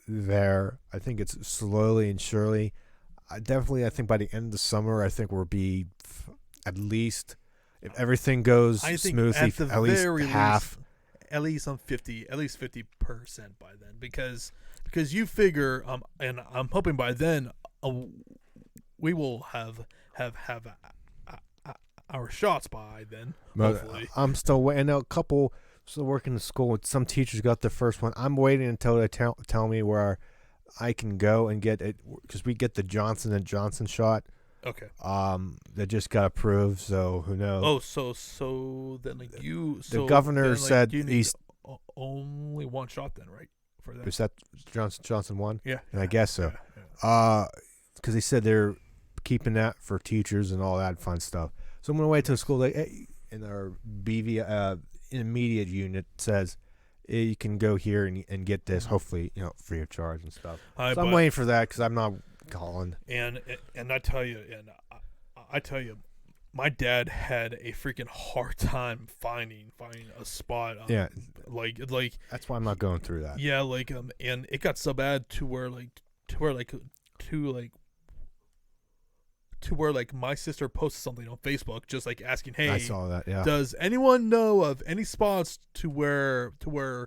There, I think it's slowly and surely. I think by the end of the summer, I think we'll be at least. If everything goes smoothly, at least half, at least 50% by then, because you figure, and I'm hoping by then, we will have our shots by then. Hopefully, I'm still waiting. A couple still working in school. Some teachers got their first one. I'm waiting until they tell me where I can go and get it, because we get the Johnson & Johnson shot. Okay. That just got approved, so who knows? Oh, so then the governor said he's only one shot then, right? For that. Is that Johnson one? Yeah. And I guess so. Because he said they're keeping that for teachers and all that fun stuff. So I'm gonna wait till school. In our BV intermediate unit says you can go here and get this, hopefully free of charge and stuff. So I'm waiting for that because I'm not calling. And I tell you, my dad had a freaking hard time finding a spot. Like that's why I'm not going through that. Yeah, and it got so bad to where my sister posted something on Facebook just asking, hey, I saw that. Yeah. Does anyone know of any spots to where we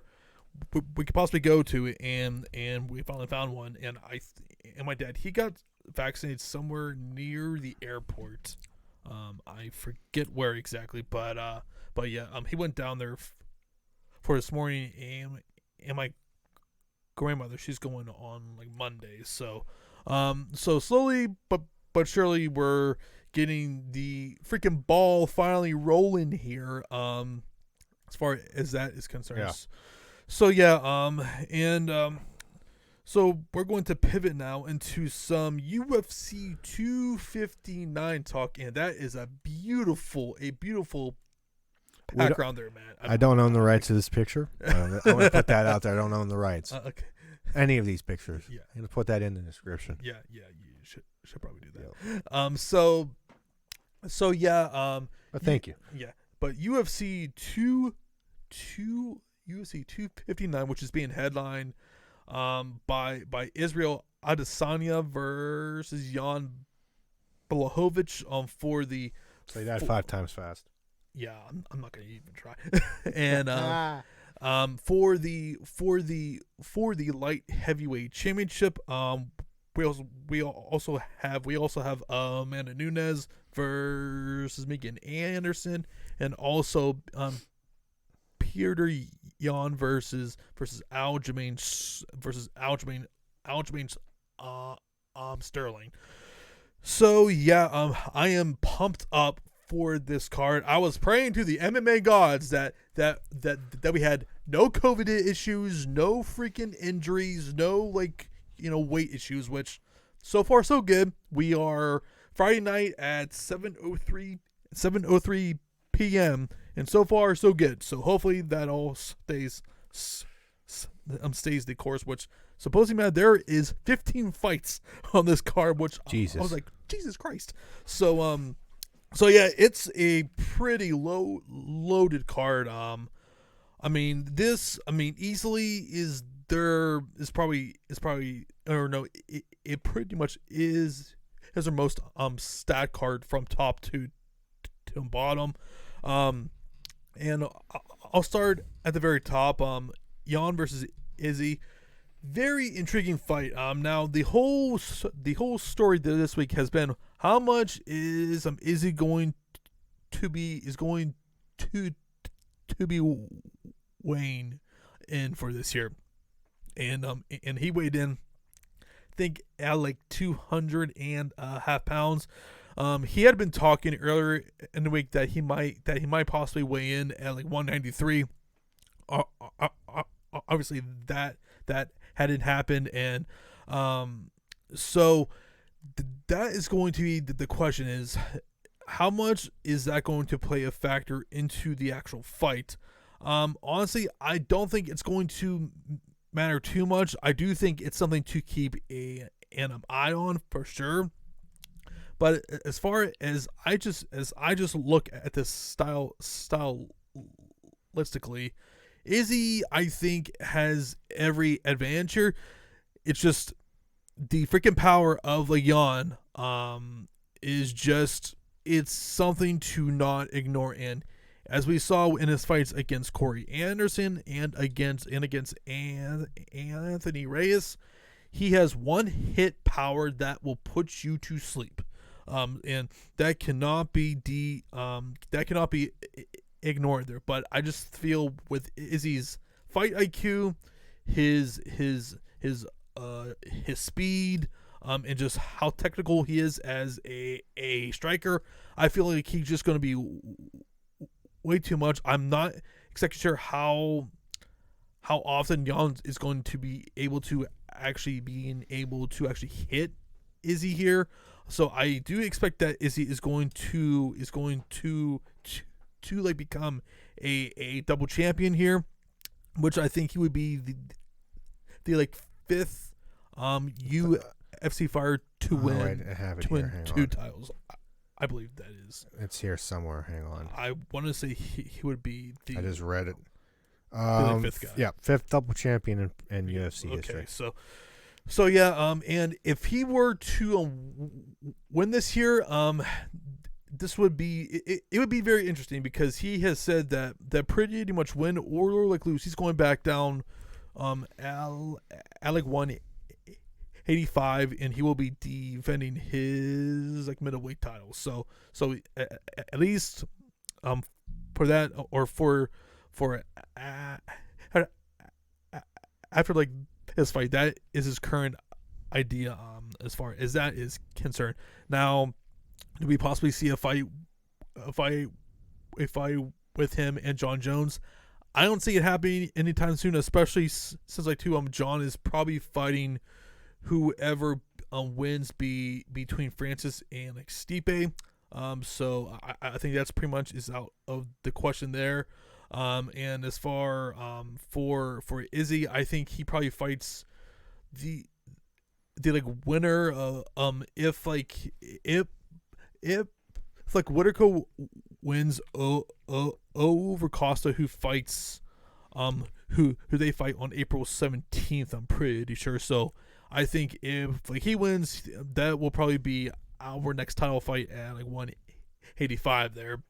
could possibly go to? And we finally found one. And my dad, he got vaccinated somewhere near the airport. I forget where exactly, but yeah, he went down there for this morning, and my grandmother, she's going on Monday. So slowly but surely we're getting the freaking ball finally rolling here. As far as that is concerned. Yeah. So yeah, so we're going to pivot now into some UFC 259 talk, and that is a beautiful background there, man. I don't own the rights to this picture. I want to put that out there. I don't own the rights. Okay. Any of these pictures. Yeah. I'm going to put that in the description. Yeah, you should probably do that. Yeah. So yeah. Thank you. Yeah, but UFC 259, which is being headlined by Israel Adesanya versus Jan Blachowicz for the. Say that 5 times fast. Yeah, I'm not gonna even try. And for the light heavyweight championship, we also have Amanda Nunes versus Megan Anderson, and also Peter Yan versus Aljamain Sterling. So yeah, I am pumped up for this card. I was praying to the MMA gods that we had no COVID issues, no freaking injuries, no weight issues, which so far so good. We are Friday night at 7:03 p.m. and so far so good. So hopefully that all stays the course, which supposedly, man, there is 15 fights on this card, which Jesus. I was like, Jesus Christ. So yeah, it's a pretty loaded card. Easily is probably or no, it pretty much is their most stat card from top to bottom. And I'll start at the very top. Jan versus Izzy, very intriguing fight. Now the whole story this week has been how much is Izzy going to be weighing in for this year, and he weighed in, I think, at like 200.5 pounds. He had been talking earlier in the week that he might possibly weigh in at like 193. Obviously that hadn't happened, and so that is going to be the question is how much is that going to play a factor into the actual fight? Honestly, I don't think it's going to matter too much. I do think it's something to keep an eye on for sure. But as far as I just look at this stylistically, Izzy, I think, has every advantage here. It's just the freaking power of Leon is just, it's something to not ignore. And as we saw in his fights against Corey Anderson and against Anthony Reyes, he has one hit power that will put you to sleep. And that cannot be ignored there. But I just feel with Izzy's fight IQ, his speed, and just how technical he is as a striker, I feel like he's just going to be way too much. I'm not exactly sure how often Jan is going to be able to actually hit Izzy here. So I do expect that Izzy is going to like become a double champion here, which I think he would be the like fifth UFC fighter to win two titles. I believe that is. It's here somewhere. Hang on. I want to say he would be the. I just read it. Fifth guy. Yeah, fifth double champion in UFC history. Okay, so yeah, and if he were to win this year, this would be it would be very interesting because he has said that pretty much win or like lose, he's going back down at like 185, and he will be defending his like middleweight title. So at least for that, or for after like his fight, that is his current idea as far as that is concerned. Now, do we possibly see a fight with him and John Jones? I don't see it happening anytime soon, especially since like John is probably fighting whoever wins between Francis and like Stipe. So I think that's pretty much is out of the question there. And as far for Izzy, I think he probably fights the like winner if Whitaker wins over Costa, who fights who they fight on April 17th, I'm pretty sure. So I think if like he wins, that will probably be our next title fight at like 185 there.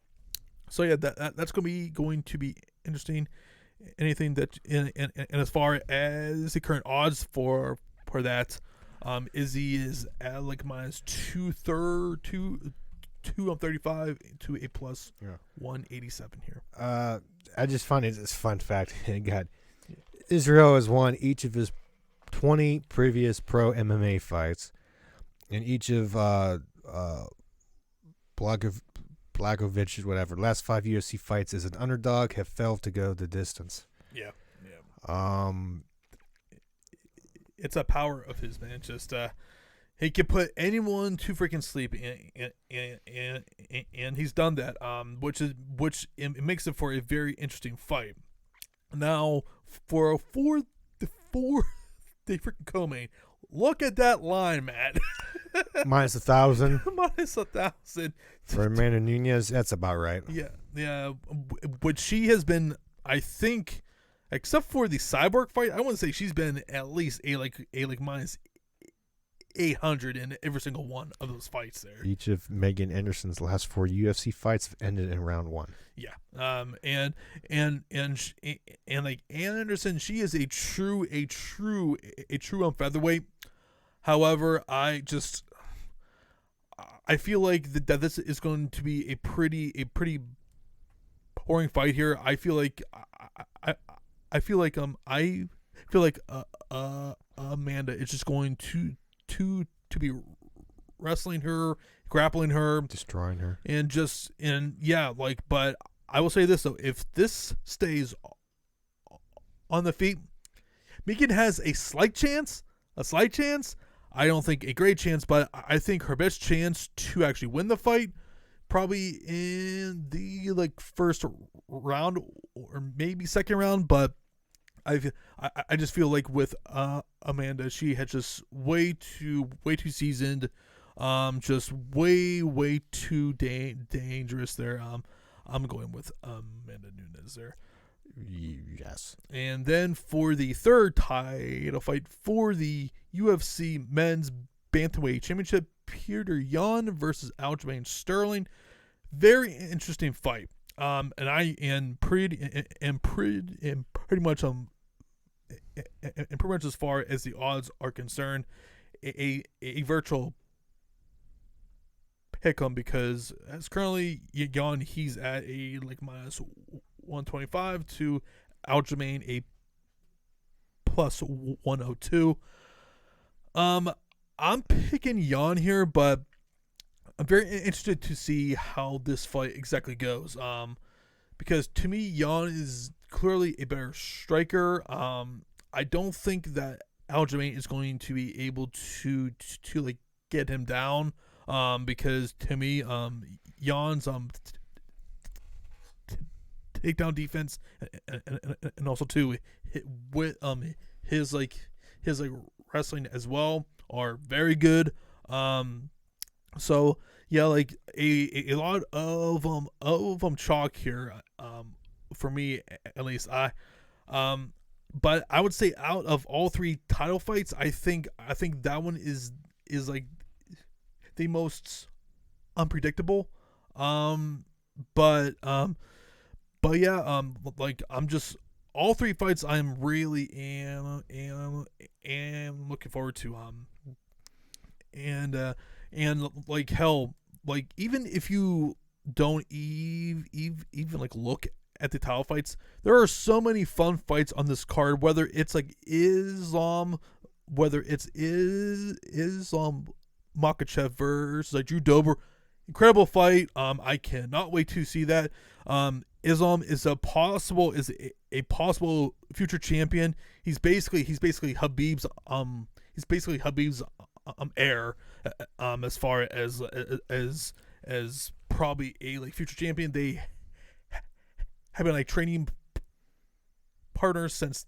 So yeah, that's going to be interesting. Anything that and as far as the current odds for that, Izzy is at like minus 235 to a plus 187 here. I just find it this fun fact. God, Israel has won each of his 20 previous pro MMA fights, and each of Blachowicz, whatever, last 5 UFC fights as an underdog have failed to go the distance. Yeah. It's a power of his, man. Just he can put anyone to freaking sleep, and he's done that. Which it makes it for a very interesting fight. Now for the freaking co-main, look at that line, Matt. Minus 1,000 Minus 1,000 for Amanda Nunes. That's about right. Yeah. Which she has been, I think, except for the Cyborg fight, I wouldn't say she's been at least a minus 800 in every single one of those fights there. Each of Megan Anderson's last 4 UFC fights have ended in round 1. Yeah. And like Ann Anderson, she is a true featherweight. However, I feel like that this is going to be a pretty boring fight here. I feel like Amanda is just going to be wrestling her, grappling her, destroying her, but I will say this though, if this stays on the feet, Megan has a slight chance. I don't think a great chance, but I think her best chance to actually win the fight probably in the first round or maybe second round. But I just feel like with Amanda, she had just way too seasoned, just way too dangerous there. I'm going with Amanda Nunes there. Yes. And then for the third title fight for the UFC Men's Bantamweight Championship, Peter Yan versus Aljamain Sterling. Very interesting fight. And pretty much as far as the odds are concerned, a virtual pick 'em, because as currently Yan, he's at a minus 125 to Aljamain a plus 102. I'm picking Yan here, but I'm very interested to see how this fight exactly goes. Because to me, Yan is clearly a better striker. I don't think that Aljamain is going to be able to get him down. Because to me, Yan's takedown defense and also too with his wrestling as well are very good. So yeah, a lot of chalk here, for me at least. But I would say out of all 3 title fights, I think that one is the most unpredictable. But yeah, I'm just, all 3 fights I'm really am looking forward to. And hell, even if you don't even look at the title fights, there are so many fun fights on this card, whether it's Islam Makhachev versus Drew Dober. Incredible fight. I cannot wait to see that. Islam is a possible future champion. He's basically Habib's heir, as far as probably a future champion. They have been training partners since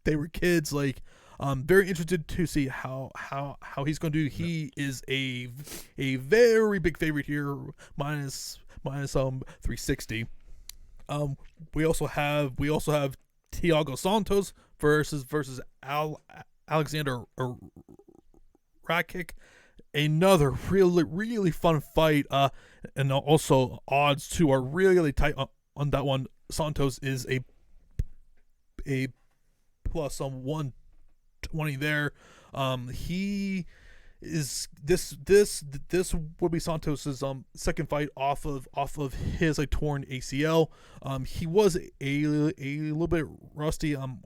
they were kids. Very interested to see how he's going to do. He is a very big favorite here, minus 360. We also have Thiago Santos versus Alexander Rakic. Another really fun fight, and also odds too are really tight on that one. Santos is a plus 120 there. He is this would be Santos's second fight off of his torn ACL. He was a little bit rusty. I'm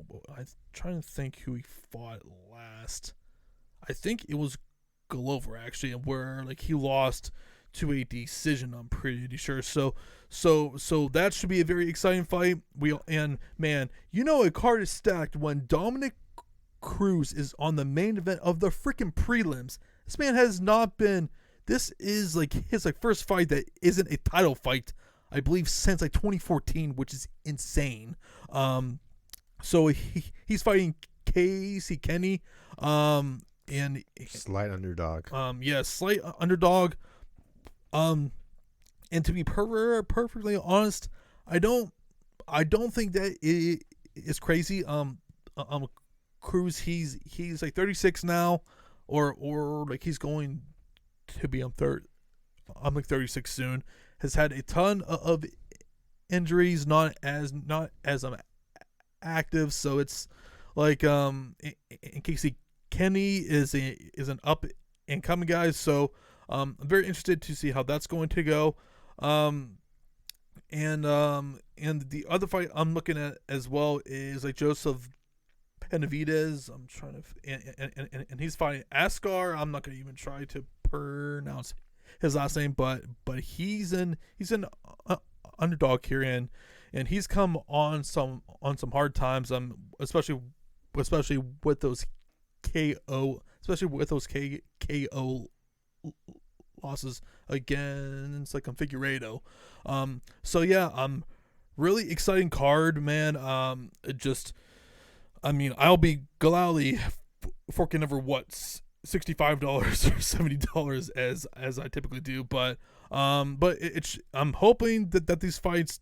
trying to think who he fought last. I think it was Glover, actually, where he lost to a decision, I'm pretty sure. So that should be a very exciting fight. Man, a card is stacked when Dominic Cruz is on the main event of the freaking prelims. This man has not been. This is his first fight that isn't a title fight, I believe, since 2014, which is insane. So he's fighting Casey Kenny. Slight underdog. Slight underdog. And to be perfectly honest, I don't think that it is crazy. Cruz, he's like 36 now, or like he's going to be I'm like 36 soon. Has had a ton of injuries, not as active. So it's like in Casey Kenny is an up and coming guy. So I'm very interested to see how that's going to go. And the other fight I'm looking at as well is like Joseph Benavidez. I'm trying to and he's fighting Askar. I'm not going to even try to pronounce his last name, but he's an underdog here, and he's come on some hard times. Especially with those KO losses against like Figueiredo. So yeah, really exciting card, man. I'll be gladly forking over $65 or $70 as I typically do, but I'm hoping that these fights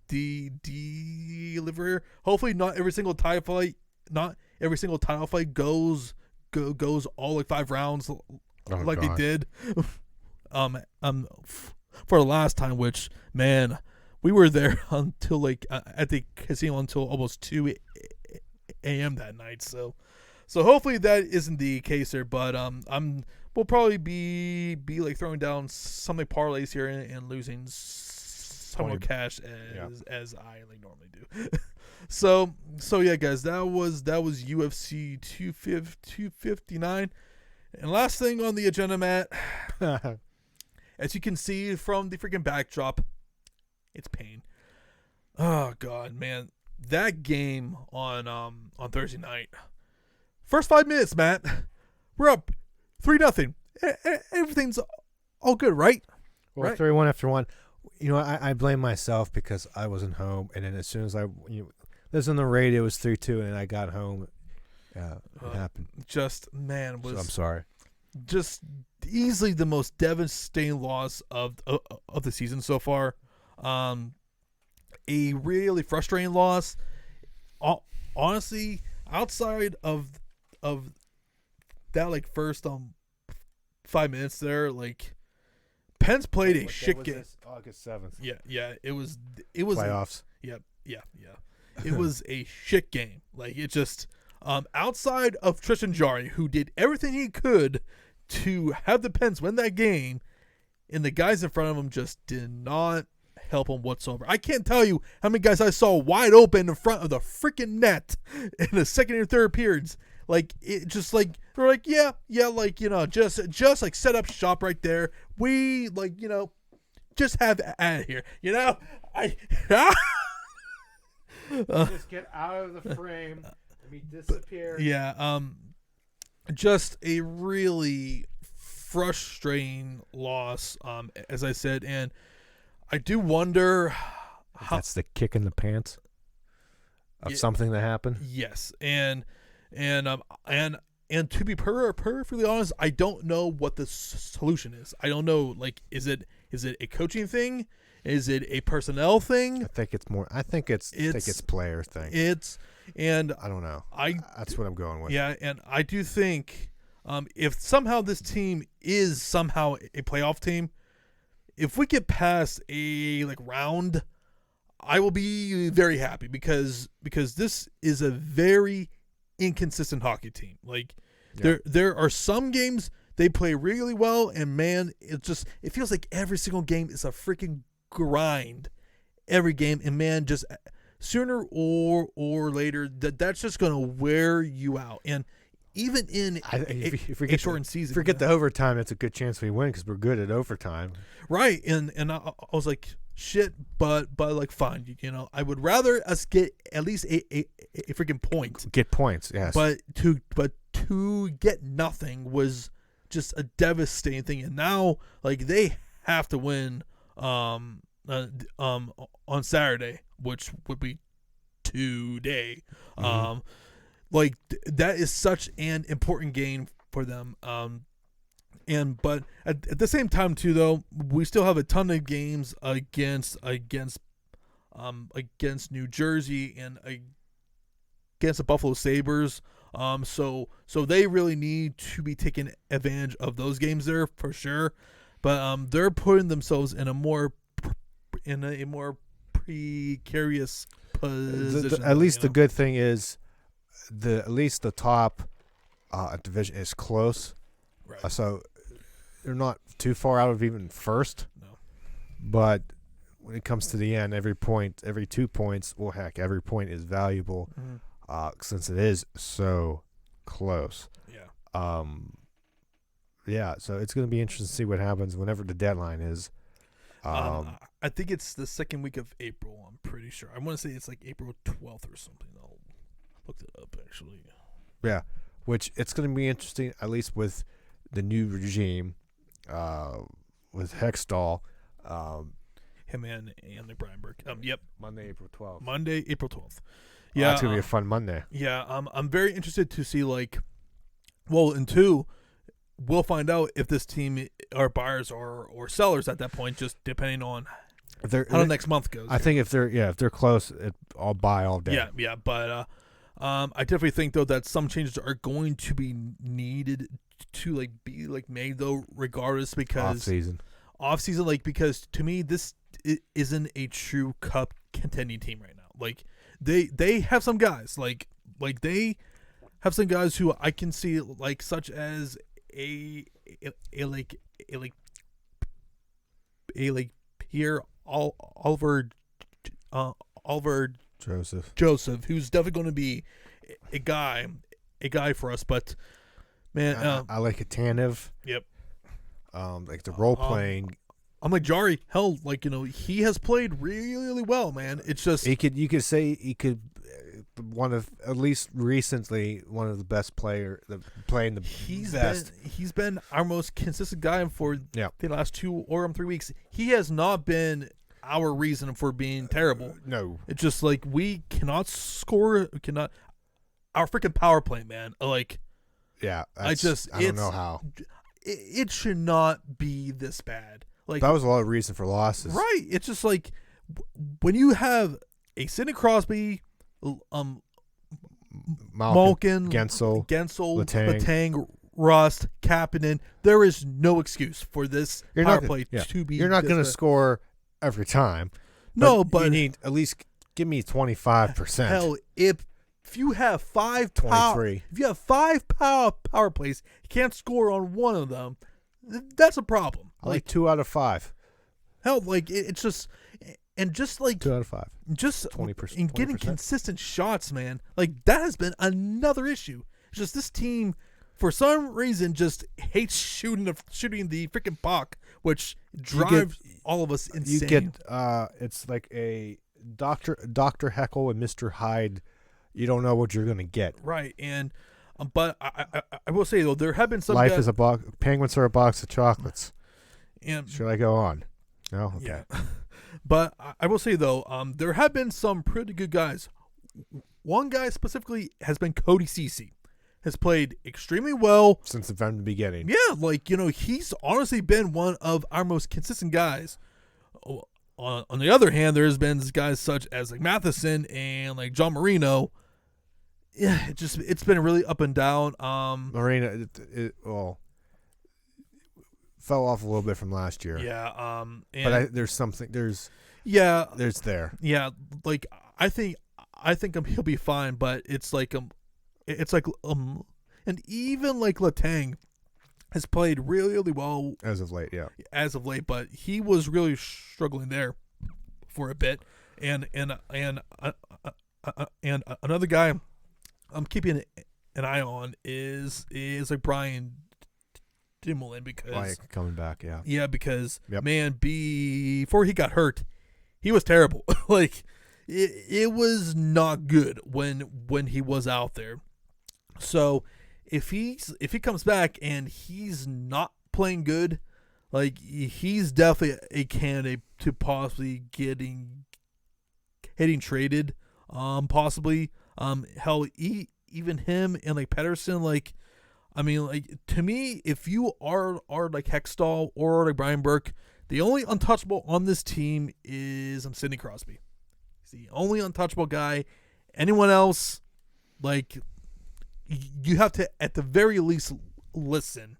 deliver. Hopefully not every single title fight goes all like 5 rounds like they did for the last time, which, man, we were there until like at the casino until almost 2 a.m. that night. So hopefully that isn't the case there, but we'll probably be like throwing down some like parlays here and losing some more cash as I like normally do. so yeah, guys, that was UFC 259. And last thing on the agenda, Matt, as you can see from the freaking backdrop, it's pain. Oh God, man, that game on Thursday night. First 5 minutes, Matt, we're up 3-0. Everything's all good, right? Well, right. 3-1 after 1. You know, I blame myself because I wasn't home, and then as soon as I listened on the radio, it was 3-2, and I got home. It happened. So I'm sorry. Just easily the most devastating loss of the season so far. A really frustrating loss. Honestly, outside of that like first 5 minutes there, like Penn's played a shit game. August 7th. Yeah. It was playoffs. Yeah. It was a shit game. Like it just outside of Tristan Jarry, who did everything he could to have the Pens win that game, and the guys in front of him just did not help him whatsoever. I can't tell you how many guys I saw wide open in front of the freaking net in the second and third periods. Like it just like they're like yeah, like just like set up shop right there. We like just have out of here. Just get out of the frame. Let me disappear. Yeah. Just a really frustrating loss. As I said, and I do wonder how that's the kick in the pants of something that happened. Yes, and to be perfectly honest, I don't know what the solution is. I don't know. Like, is it a coaching thing? Is it a personnel thing? I think it's player thing. And I don't know. That's what I'm going with. Yeah, and I do think if somehow this team is somehow a playoff team, if we get past a round, I will be very happy because this is a very inconsistent hockey team. Like there are some games they play really well, and man, it feels like every single game is a freaking grind. Every game, and man, just sooner or later that's just gonna wear you out. And even in if we a get shortened season, forget the overtime, it's a good chance we win because we're good at overtime. Right, and I was like, shit, but like fine, I would rather us get at least a freaking point. Get points, yes. But to get nothing was just a devastating thing, and now like they have to win on Saturday, which would be today. Mm-hmm. Like that is such an important game for them. But at the same time too, though, we still have a ton of games against New Jersey and against the Buffalo Sabres. So they really need to be taking advantage of those games there for sure. But they're putting themselves in a more precarious position. At least the good thing is at least the top division is close. Right. So they're not too far out of even first. No. But when it comes to the end, every 2 points, well, heck, every point is valuable since it is so close. Yeah. Yeah, so it's going to be interesting to see what happens whenever the deadline is. I think it's the second week of April, I'm pretty sure. I want to say it's like April 12th or something. I'll look it up, actually. Yeah, which it's going to be interesting, at least with the new regime, with Hextall. Him and the Brian Burke. Yep. Monday, April 12th. Monday, April 12th. Yeah. That's going to be a fun Monday. Yeah, I'm very interested to see, and two, we'll find out if this team are buyers or sellers at that point, just depending on how the next month goes. I think if they're close, I'll buy all day. Yeah, but I definitely think though that some changes are going to be needed to be made though, regardless, because off season, because to me this isn't a true cup contending team right now. They have some guys they have some guys who I can see such as a Pierre Oliver Joseph, who's definitely going to be a guy for us. But man, I like a Tanev. Yep. The role playing. I'm Jari. Hell, he has played really, really well, man. It's just you could say he could one of, at least recently, one of the best playing the best. He's been our most consistent guy for the last 2 or 3 weeks. He has not been our reason for being terrible. No, it's just we cannot score. Our freaking power play, man. I don't know how. It should not be this bad. That was a lot of reason for losses. Right. It's just when you have a Sidney Crosby, Malkin, Gensel, Letang, Rust, Kapanen, there is no excuse for this power play to be. You're not going to score every time. No, but you need at least give me 25%. Hell, if you have 5 power plays, you can't score on one of them. That's a problem. I like 2 out of 5. Hell, it's just, and just 2 out of 5, just 20%, and getting consistent shots, man. That has been another issue. It's just this team, for some reason, just hates shooting the freaking puck, which drives all of us insane. You get it's like a Dr. Heckle and Mr. Hyde. You don't know what you're gonna get. Right, and but I will say though, there have been some. Life is a box. Penguins are a box of chocolates. And should I go on? No. Okay. Yeah. But I will say though, there have been some pretty good guys. One guy specifically has been Cody Ceci. Has played extremely well since the very beginning. Yeah, he's honestly been one of our most consistent guys. On the other hand, there's been guys such as Matheson and John Marino. Yeah, it's been really up and down. Marino, fell off a little bit from last year. Yeah. But there's something. There's there. Yeah, I think he'll be fine, but it's and even Letang has played really, really well as of late. Yeah, but he was really struggling there for a bit, and another guy I'm keeping an eye on is Brian Dumoulin, because coming back. Because man, before he got hurt, he was terrible. It was not good when he was out there. So if he comes back and he's not playing good, he's definitely a candidate to possibly getting traded. Possibly. Hell, even him and Pedersen, I mean, like, to me, if you are like Hextall or like Brian Burke, the only untouchable on this team is Sidney Crosby. He's the only untouchable guy. Anyone else, like, you have to at the very least listen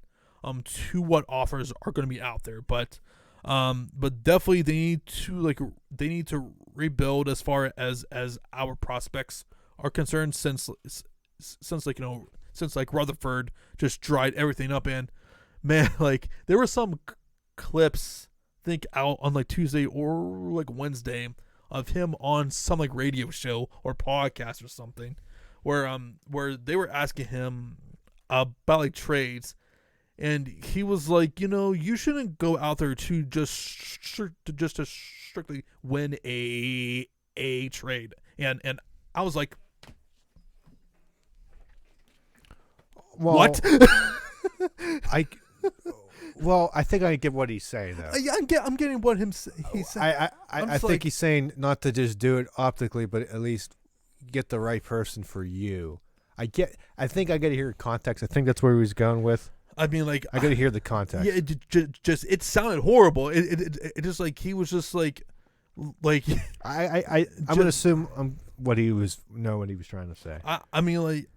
to what offers are going to be out there. But definitely they need to rebuild as far as our prospects are concerned, since like Rutherford just dried everything up. And man, like, there were some clips, I think, out on like Tuesday or like Wednesday of him on some like radio show or podcast or something, where they were asking him about like trades, and he was like, you shouldn't go out there to just to strictly win a trade. And I was like, well, what? I think I get what he's saying though. Yeah, I'm getting what he's saying. I think he's saying not to just do it optically, but at least get the right person for you. I think I got to hear context. I think that's where he was going with. I mean, like, I got to hear the context. Yeah, it sounded horrible. It just like he was just like I'm gonna assume what he was trying to say. I mean, like,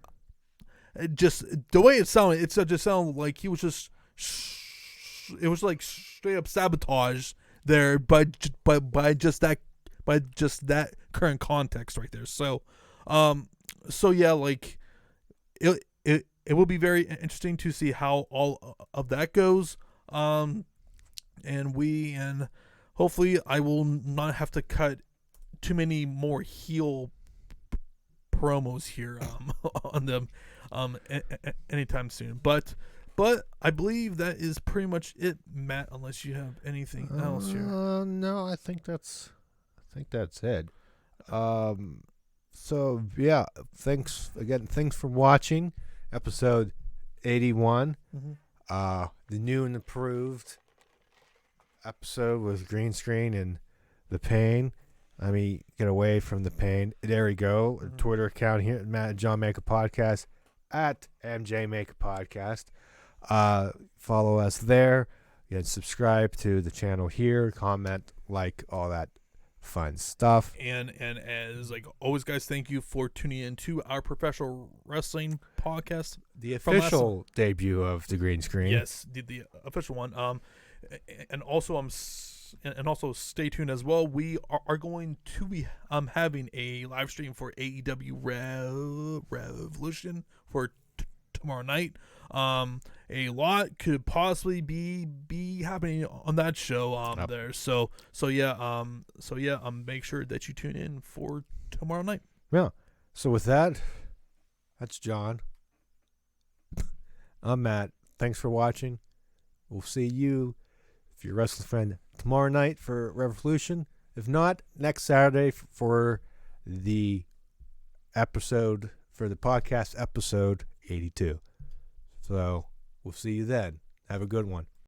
just the way it sounded, it just sounded like he was just. It was like straight up sabotage there, by just that current context right there. So yeah, like, it will be very interesting to see how all of that goes. And hopefully I will not have to cut too many more heel promos here on them anytime soon. But I believe that is pretty much it, Matt, unless you have anything else here. No, I think that's it. So yeah, thanks for watching episode 81. Mm-hmm. The new and improved episode with green screen and the pain. I mean, get away from the pain. There we go. Mm-hmm. Twitter account here, Matt and John Make a Podcast, at MJ Make a Podcast. Follow us there. You can subscribe to the channel here, comment, like, all that fun stuff. And as like always, guys, thank you for tuning in to our professional wrestling podcast, The official debut of the green screen. Yes, the official one. And also stay tuned as well. We are going to be having a live stream for AEW Revolution for tomorrow night. A lot could possibly be happening on that show there. So yeah, make sure that you tune in for tomorrow night. Yeah. So with that, that's John. I'm Matt. Thanks for watching. We'll see you, if you're a wrestling fan, tomorrow night for Revolution. If not, next Saturday for the podcast episode 82. So we'll see you then. Have a good one.